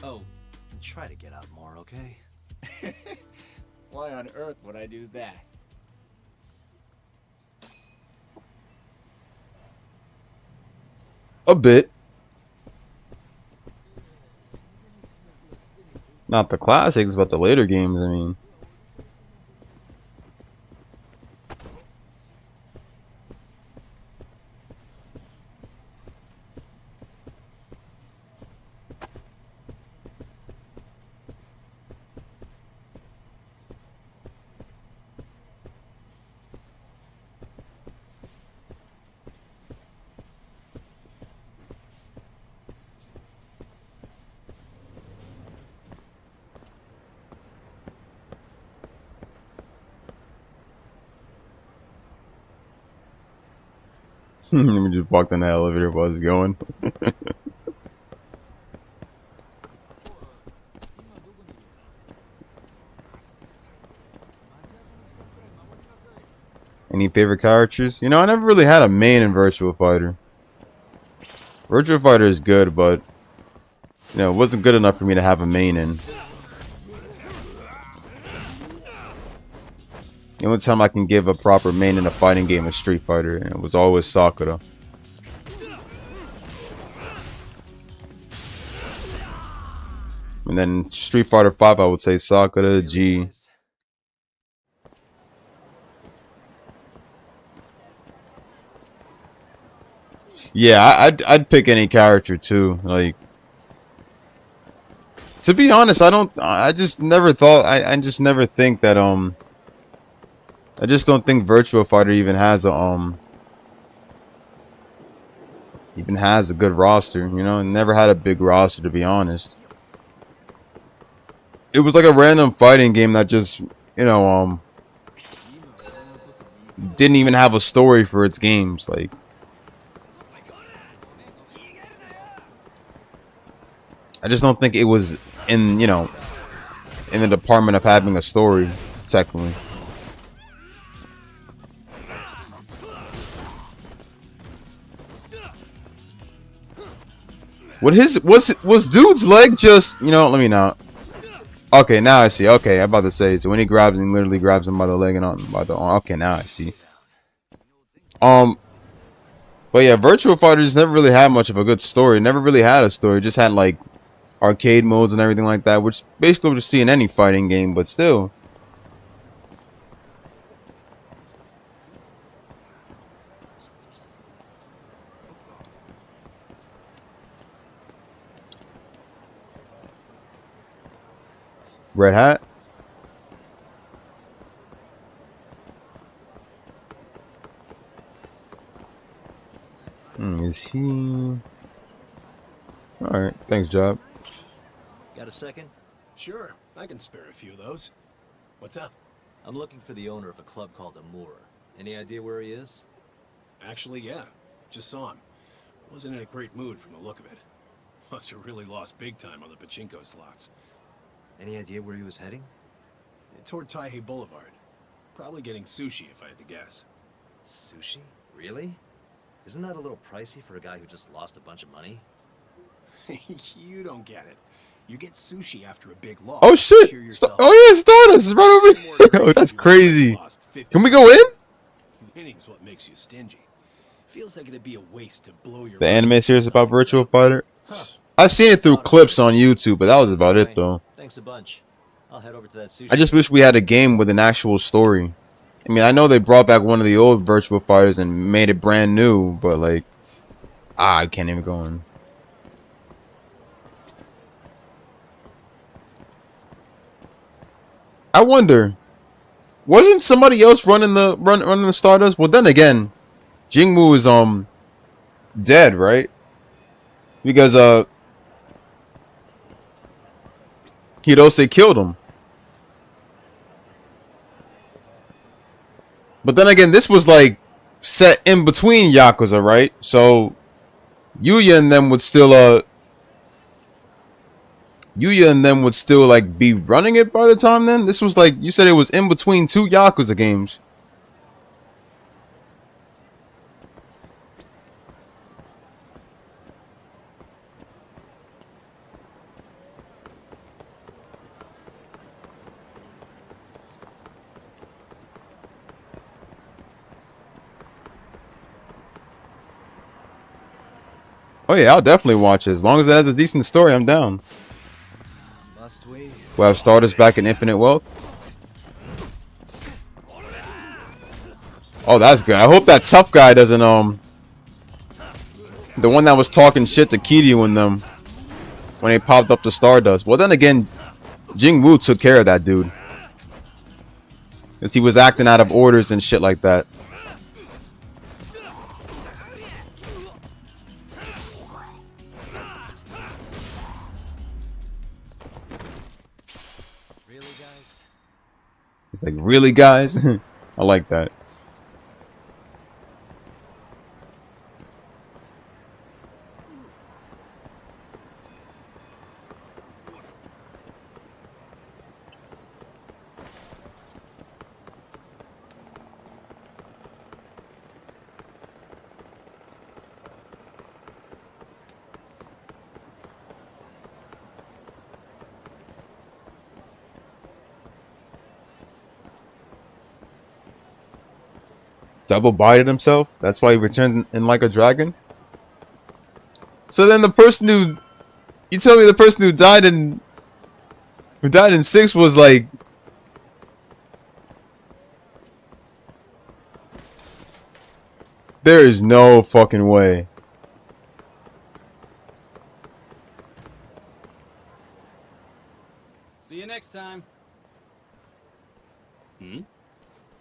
Oh, and try to get out more, okay?
Why on earth would I do that?
A bit. Not the classics, but the later games, I mean. Let me just walk in the elevator while it's going. Any favorite characters? You know, I never really had a main in Virtua Fighter. Virtua Fighter is good, but you know, it wasn't good enough for me to have a main in. The only time I can give a proper main in a fighting game is Street Fighter, and it was always Sakura. And then Street Fighter 5, I would say Sakura, G. Yeah, I'd pick any character too. Like, to be honest, I just never thought, I just never think that, I just don't think Virtua Fighter even has a, good roster, you know? It never had a big roster, to be honest. It was like a random fighting game that just, you know, didn't even have a story for its games, like. I just don't think it was in, you know, in the department of having a story, technically. What was dude's leg just, you know, let me know. Okay, now I see. Okay, I'm about to say, so when he grabs him, literally grabs him by the leg and on by the arm. Okay, now I see. But yeah, Virtua Fighter just never really had much of a good story. Never really had a story. Just had like arcade modes and everything like that, which basically would see in any fighting game, but still. Red Hat? Is he... Alright, thanks, Job.
Got a second?
Sure, I can spare a few of those. What's up?
I'm looking for the owner of a club called Amur. Any idea where he is?
Actually, yeah. Just saw him. Wasn't in a great mood from the look of it. Must have really lost big time on the pachinko slots.
Any idea where he was heading?
Toward Taihei Boulevard. Probably getting sushi if I had to guess.
Sushi? Really? Isn't that a little pricey for a guy who just lost a bunch of money?
You don't get it. You get sushi after a big loss.
Oh shit! Oh yeah, Stardust is right over here. Oh, that's crazy. Can we go in?
Winning's what makes you stingy. Feels like it'd be a waste to blow your.
The anime series about Virtua Fighter. I've seen it through clips on YouTube, but that was about it though.
Thanks a bunch. I'll head over to that sushi.
I just wish we had a game with an actual story. I mean, I know they brought back one of the old Virtua Fighters and made it brand new, but like, I can't even go in. I wonder, wasn't somebody else running the Stardust? Well, then again, Jingmu is dead, right? Because Hirose killed him. But then again, this was like set in between Yakuza, right? So Yuya and them would still like be running it by the time then. This was like, you said it was in between two Yakuza games. Oh yeah, I'll definitely watch it. As long as it has a decent story, I'm down.
Must we?
We'll have Stardust back in Infinite Wealth. Oh, that's good. I hope that tough guy doesn't, the one that was talking shit to Kiryu and them when they popped up the Stardust. Well, then again, Jingwu took care of that dude. Because he was acting out of orders and shit like that. It's like, really, guys? I like that. double-bodied himself. That's why he returned in like a dragon. So then the person who... You tell me the person who died in 6 was like... There is no fucking way.
See you next time.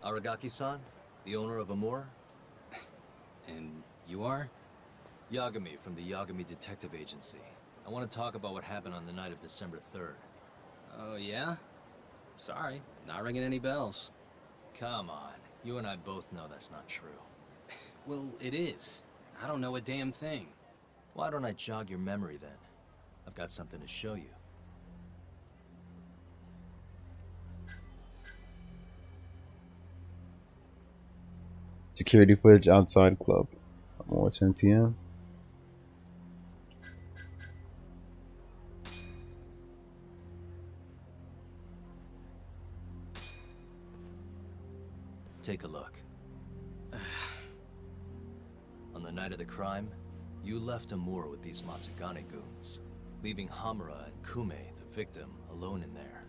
Aragaki-san, the owner of Amur?
And you are?
Yagami from the Yagami Detective Agency. I want to talk about what happened on the night of December 3rd.
Oh, yeah? Sorry, not ringing any bells.
Come on, you and I both know that's not true.
Well, it is. I don't know a damn thing.
Why don't I jog your memory then? I've got something to show you.
Security footage outside club. More 10 p.m.
Take a look. On the night of the crime, you left Amur with these Matsugane goons, leaving Hamura and Kume, the victim, alone in there.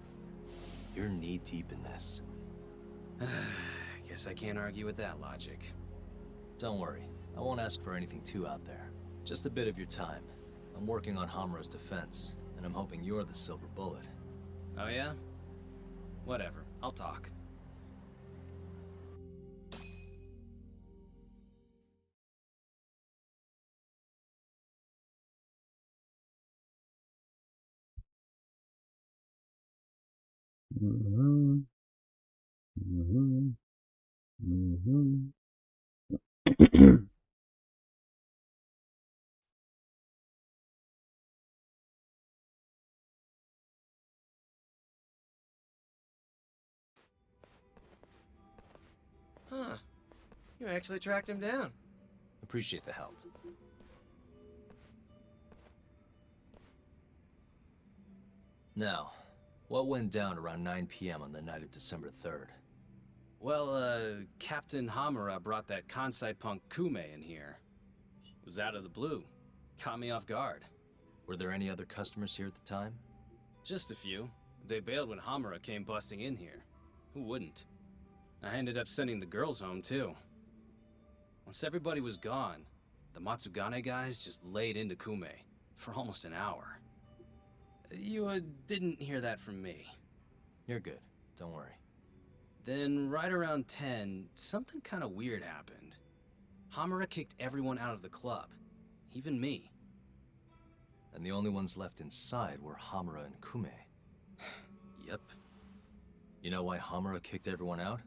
You're knee-deep in this.
Guess I can't argue with that logic.
Don't worry, I won't ask for anything too out there. Just a bit of your time. I'm working on Hamura's defense, and I'm hoping you're the silver bullet.
Oh yeah? Whatever, I'll talk.
Huh. You actually tracked him down.
Appreciate the help. Now, what went down around 9 p.m. on the night of December 3rd?
Well, Captain Hamura brought that Kansai punk Kume in here. It was out of the blue. Caught me off guard.
Were there any other customers here at the time?
Just a few. They bailed when Hamura came busting in here. Who wouldn't? I ended up sending the girls home, too. Once everybody was gone, the Matsugane guys just laid into Kume for almost an hour. You didn't hear that from me.
You're good. Don't worry.
Then, right around 10, something kind of weird happened. Hamura kicked everyone out of the club. Even me.
And the only ones left inside were Hamura and Kume.
Yep.
You know why Hamura kicked everyone out?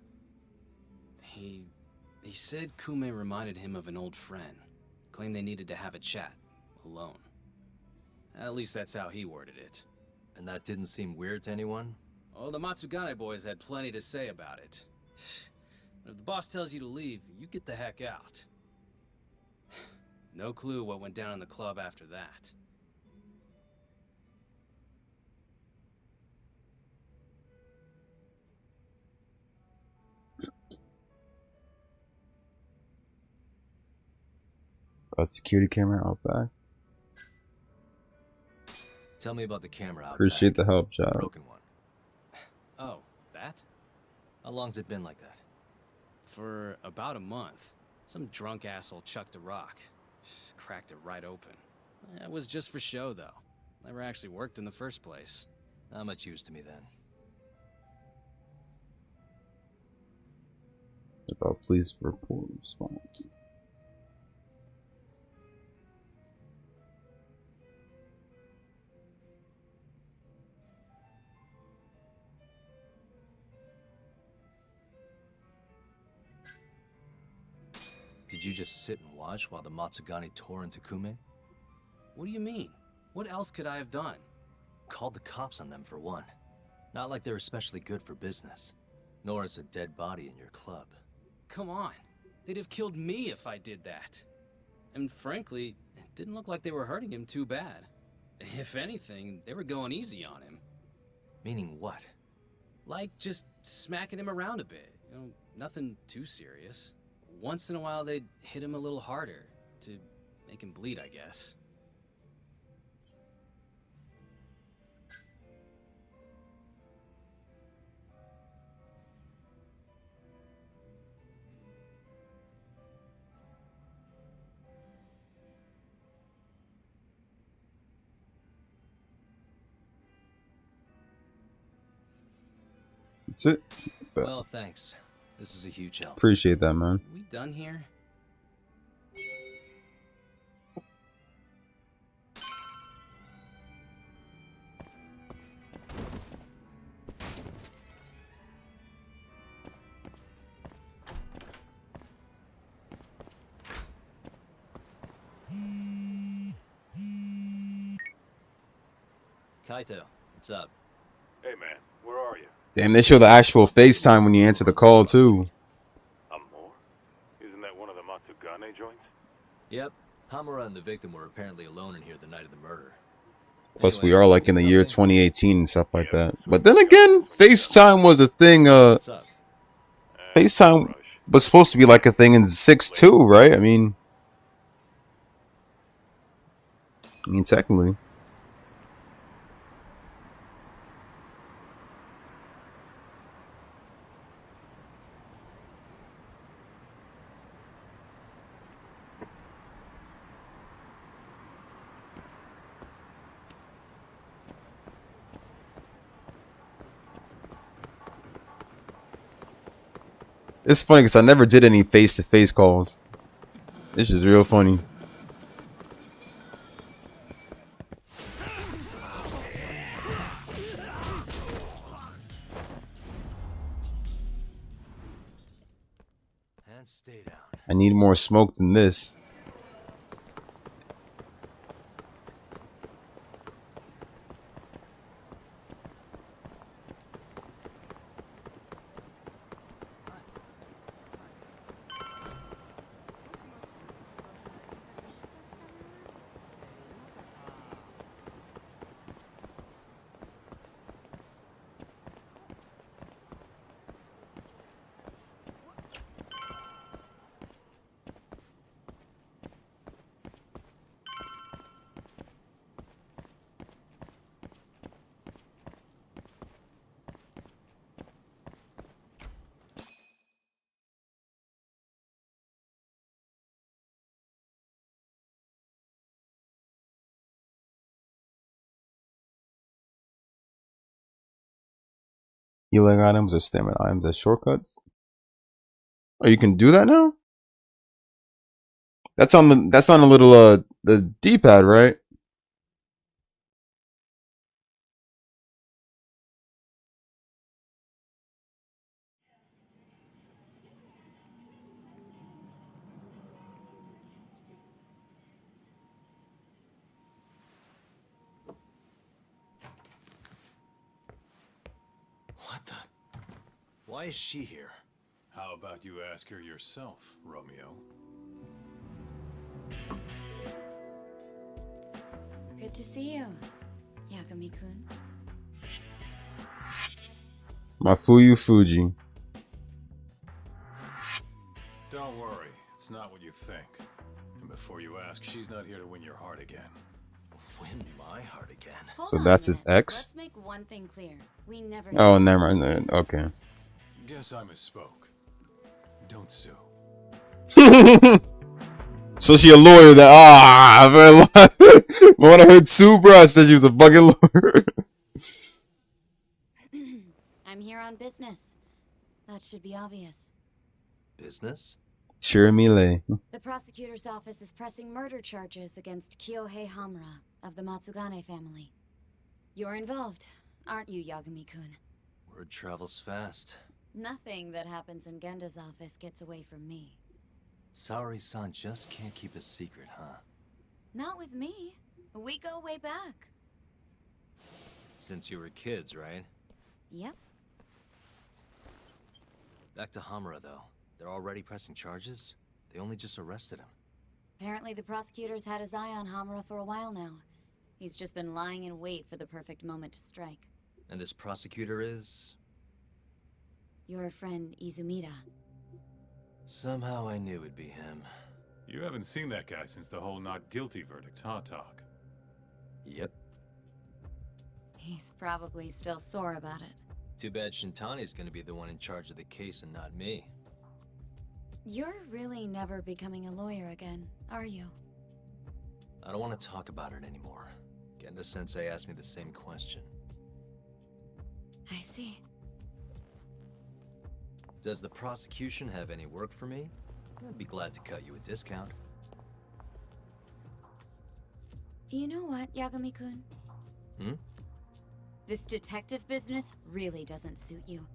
He said Kume reminded him of an old friend. Claimed they needed to have a chat. Alone. At least that's how he worded it.
And that didn't seem weird to anyone?
Oh, the Matsugane boys had plenty to say about it. If the boss tells you to leave, you get the heck out. No clue what went down in the club after that.
Got security camera out back.
Tell me about the camera out
Appreciate
back.
the help, John.
Broken one.
Oh, that?
How long's it been like that?
For about a month. Some drunk asshole chucked a rock. Cracked it right open. It was just for show, though. Never actually worked in the first place.
Not much use to me then.
About police report response.
Did you just sit and watch while the Matsugane tore into Kume?
What do you mean? What else could I have done?
Called the cops on them for one. Not like they're especially good for business. Nor is a dead body in your club.
Come on. They'd have killed me if I did that. And frankly, it didn't look like they were hurting him too bad. If anything, they were going easy on him.
Meaning what?
Like just smacking him around a bit. You know, nothing too serious. once in a while they'd hit him a little harder to make him bleed, I guess.
That's it.
Well, thanks. This is a huge help.
Appreciate that, man.
We done here?
Kaito, what's up?
Hey, man, where are you?
Damn, they show the actual FaceTime when you answer the call, too.
Amor? Isn't that one of the Matsugane joints?
Yep. Hamura and the victim were apparently alone in here the night of the murder.
Plus, we are like in the year 2018 and stuff like that. But then again, FaceTime was a thing. FaceTime was supposed to be like a thing in 6.2, right? I mean, technically. It's funny because I never did any face-to-face calls. This is real funny.
And stay down.
I need more smoke than this. Healing items or stamina items as shortcuts. Oh, you can do that now? That's on the little the D-pad, right?
What the? Why is she here?
How about you ask her yourself, Romeo?
Good to see you, Yagami-kun.
Mafuyu Fuji.
Don't worry, it's not what you think. And before you ask, she's not here to win your heart again.
Win my heart again?
So that's his ex?
Let's make one thing clear. We never
Oh, never mind. Okay.
Guess I misspoke. Don't sue.
So she a lawyer that when I heard Sue, bro, I said she was a fucking lawyer.
I'm here on business. That should be obvious.
Business?
Chirimile.
The prosecutor's office is pressing murder charges against Kyohei Hamura of the Matsugane family. You're involved, aren't you, Yagami-kun?
Word travels fast.
Nothing that happens in Genda's office gets away from me.
Saori-san just can't keep a secret, huh?
Not with me. We go way back.
Since you were kids, right?
Yep.
Back to Hamura, though. They're already pressing charges? They only just arrested him.
Apparently the prosecutor's had his eye on Hamura for a while now. He's just been lying in wait for the perfect moment to strike.
And this prosecutor is?
Your friend Izumida.
Somehow I knew it'd be him.
You haven't seen that guy since the whole not guilty verdict, huh, Talk?
Yep.
He's probably still sore about it.
Too bad Shintani's gonna be the one in charge of the case and not me.
You're really never becoming a lawyer again, are you?
I don't want to talk about it anymore. Genda-sensei asked me the same question.
I see.
Does the prosecution have any work for me? I'd be glad to cut you a discount.
You know what, Yagami-kun?
Hmm?
This detective business really doesn't suit you.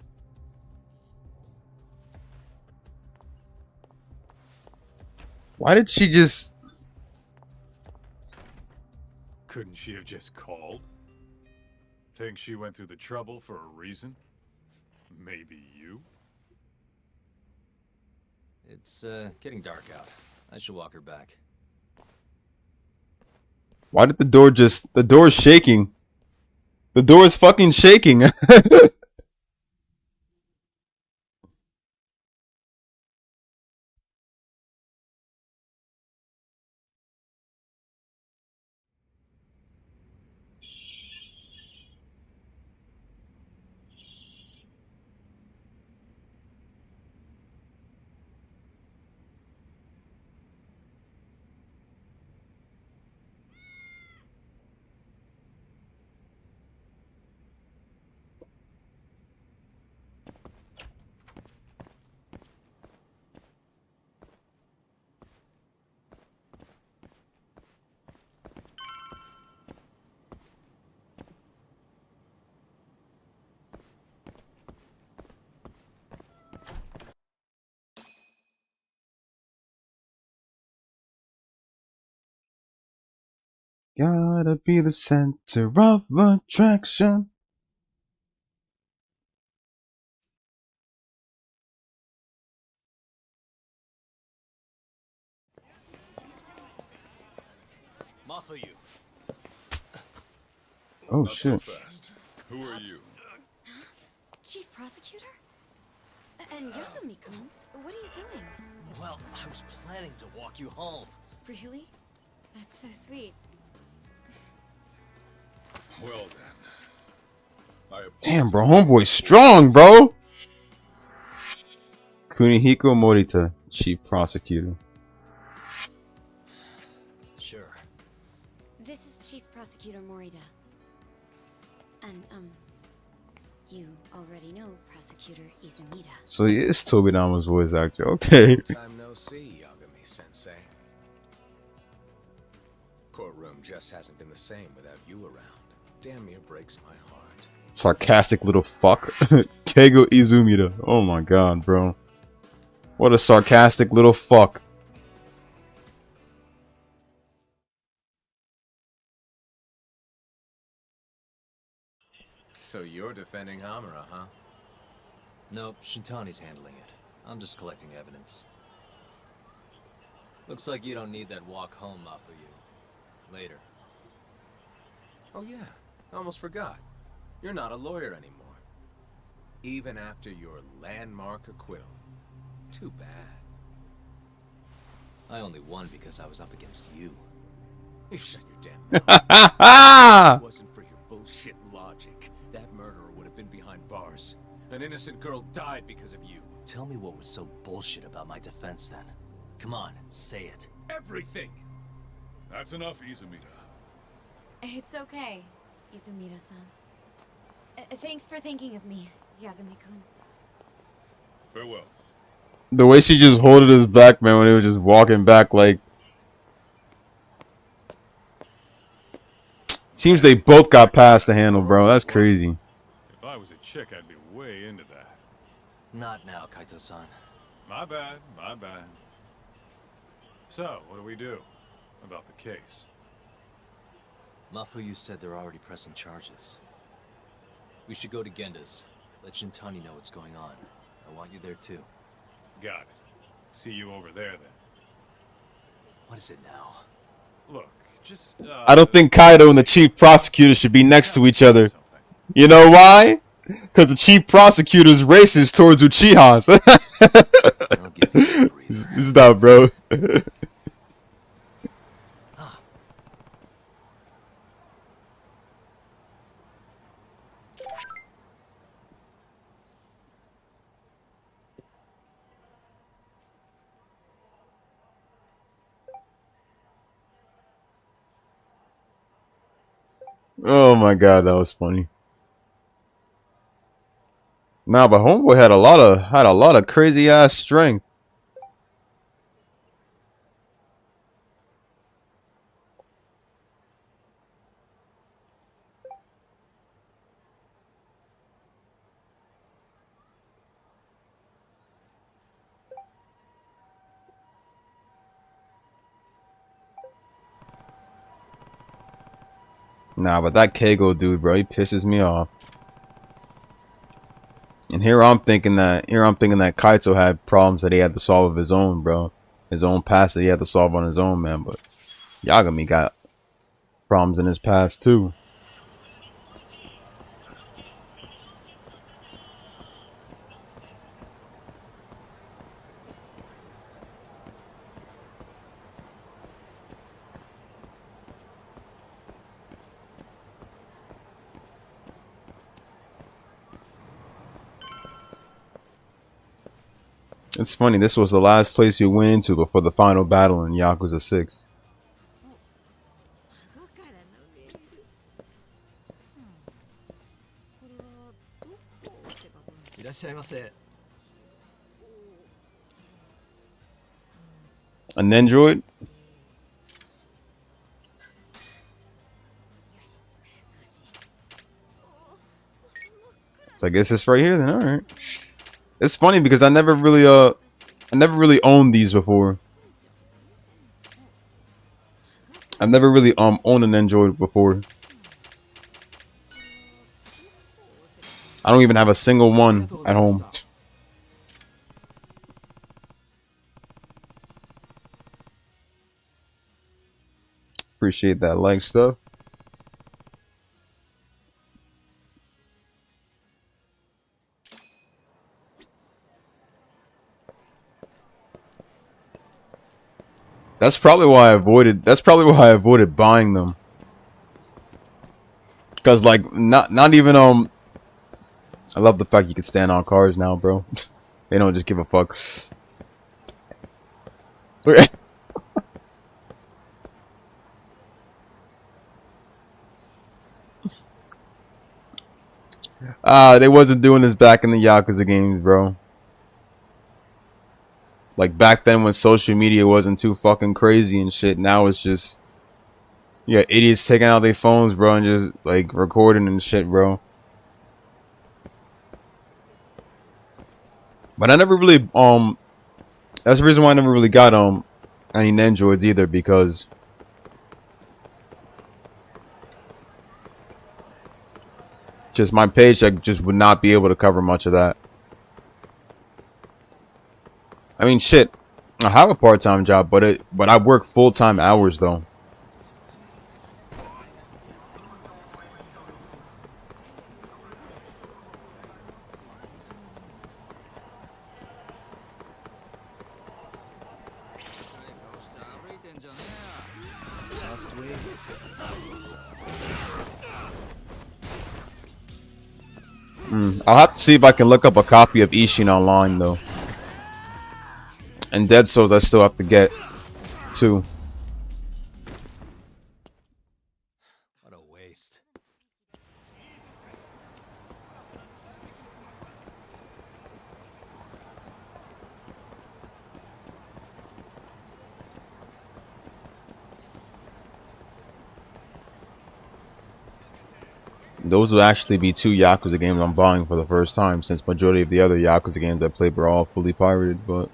Why did she just...
Couldn't she have just called? Think she went through the trouble for a reason? Maybe you?
It's, getting dark out. I should walk her back.
Why did the door just... The door's shaking. The door is fucking shaking. Gotta be the center of attraction.
Mafuyu.
Oh
Not so
shit.
fast. Who are you?
Chief Prosecutor? And Yagami-kun, what are you doing?
Well, I was planning to walk you home.
Really? That's so sweet.
Well then.
Damn, bro. Homeboy's strong, bro. Kunihiko Morita, Chief Prosecutor.
Sure.
This is Chief Prosecutor Morita. And, you already know Prosecutor Izumida.
So he is Tobinama's voice actor. Okay.
Time no see, Yagami-sensei. Courtroom just hasn't been the same without you around. Damn near breaks my heart.
Sarcastic little fuck. Keigo Izumida. Oh my god, bro. What a sarcastic little fuck.
So you're defending Hamura, huh?
Nope, Shintani's handling it. I'm just collecting evidence. Looks like you don't need that walk home, Mafuyu. Later.
Oh yeah, I almost forgot. You're not a lawyer anymore. Even after your landmark acquittal. Too bad.
I only won because I was up against you.
You shut your damn mouth. If it wasn't for your bullshit logic, that murderer would have been behind bars. An innocent girl died because of you.
Tell me what was so bullshit about my defense then. Come on, say it.
Everything!
That's enough, Izumida.
It's okay, Izumida-san. Thanks for thinking of me, Yagami-kun.
Farewell.
The way she just holded his back, man, when he was just walking back, like... Seems they both got past the handle, bro. That's crazy.
If I was a chick, I'd be way into that.
Not now, Kaito-san.
My bad, my bad. So, what do we do about the case?
Mafuyu said they're already pressing charges. We should go to Genda's. Let Shintani know what's going on. I want you there too.
Got it. See you over there then.
What is it now?
Look, just
I don't think Kaido and the chief prosecutor should be next to each other. You know why? Because the chief prosecutor's racist towards Uchihas.
I'll give
Stop, bro. Oh my god, that was funny. Nah, but Homeboy had a lot of crazy ass strength. Nah, but that Keigo dude, bro, he pisses me off. And here I'm thinking that Kaito had problems that he had to solve of his own, bro. His own past that he had to solve on his own, man. But Yagami got problems in his past too. It's funny, this was the last place you went into before the final battle in Yakuza 6. An Nendroid? So I guess it's right here then, alright. It's funny because I never really owned these before. I've never really owned an Android before. I don't even have a single one at home. Appreciate that like stuff. That's probably why I avoided buying them. Cause like not even I love the fact you can stand on cars now, bro. They don't just give a fuck. They wasn't doing this back in the Yakuza games, bro. Like back then when social media wasn't too fucking crazy and shit. Now it's just, yeah, idiots taking out their phones, bro, and just like recording and shit, bro. But I never really that's the reason why I never really got any Nendroids either, because just my paycheck just would not be able to cover much of that. I mean, shit, I have a part-time job, but I work full-time hours though. I'll have to see if I can look up a copy of Ishin online though. And Dead Souls I still have to get too.
What a waste.
Those will actually be 2 Yakuza games I'm buying for the first time, since majority of the other Yakuza games I played were all fully pirated, but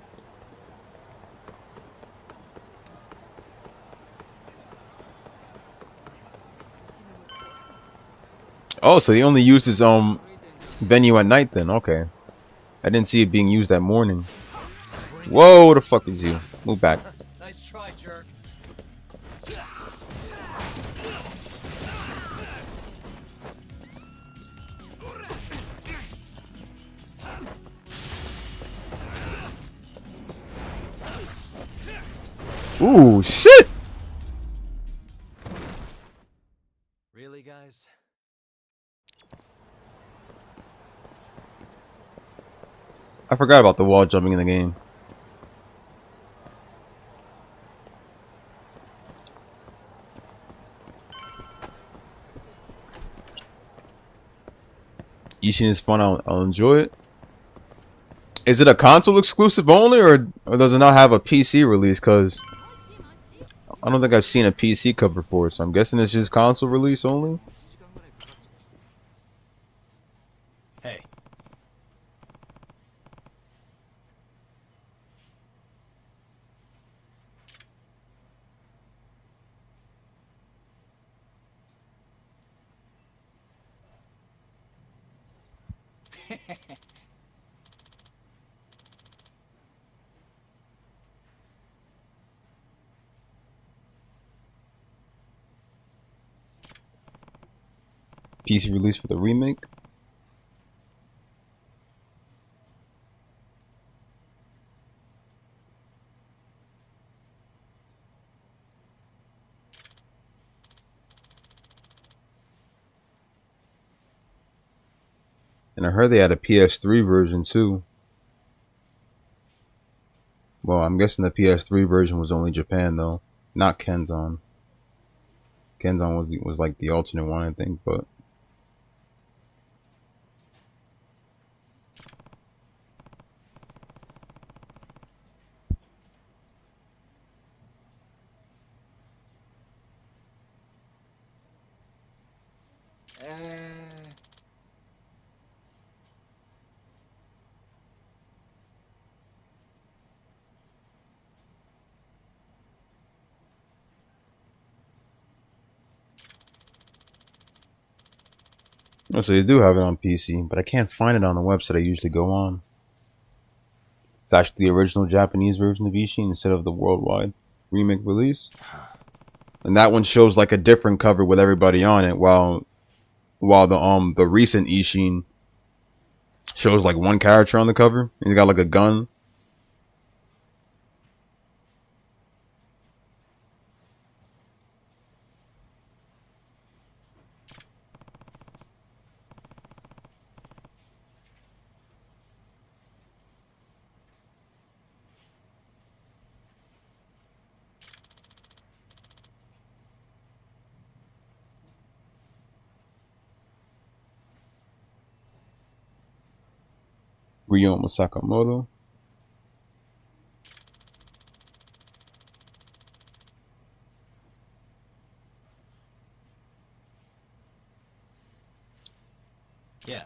oh, so they only used his venue at night then, okay. I didn't see it being used that morning. Whoa, what the fuck is you? Move back.
Nice try, jerk.
Ooh, shit!
Really, guys?
I forgot about the wall jumping in the game. Ishin is fun. I'll enjoy it. Is it a console exclusive only, or does it not have a PC release? Because I don't think I've seen a PC cover for it, so I'm guessing it's just console release only.
Hey.
PC release for the remake. And I heard they had a PS3 version too. Well, I'm guessing the PS3 version was only Japan though, not Kenzan. Kenzan was like the alternate one, I think, but. Oh, so you do have it on PC, but I can't find it on the website I usually go on. It's actually the original Japanese version of Ishin instead of the worldwide remake release. And that one shows like a different cover with everybody on it, while the recent Ishin shows like one character on the cover, and he's got like a gun. Ryoma Sakamoto.
Yeah.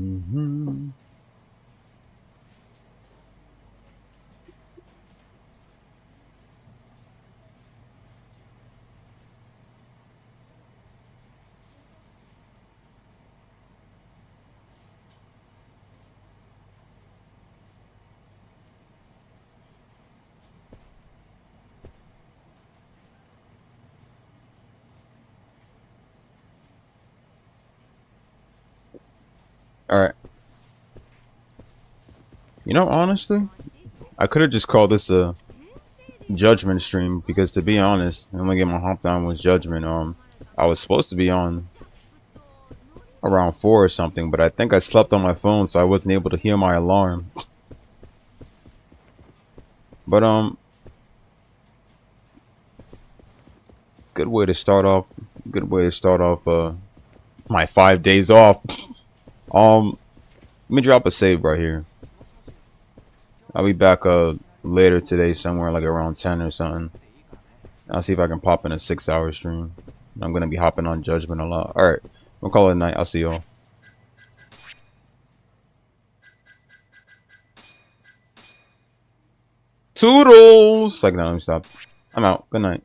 Mm-hmm. All right. You know, honestly, I could have just called this a Judgment stream, because to be honest, the only game I hopped on was Judgment. I was supposed to be on around 4 or something, but I think I slept on my phone, so I wasn't able to hear my alarm. But good way to start off. Good way to start off my 5 days off. Let me drop a save right here. I'll be back later today, somewhere like around 10 or something. I'll see if I can pop in a 6-hour stream. I'm gonna be hopping on Judgment a lot. All right, we'll call it a night. I'll see y'all. Toodles. Like, no, let me stop. I'm out. Good night.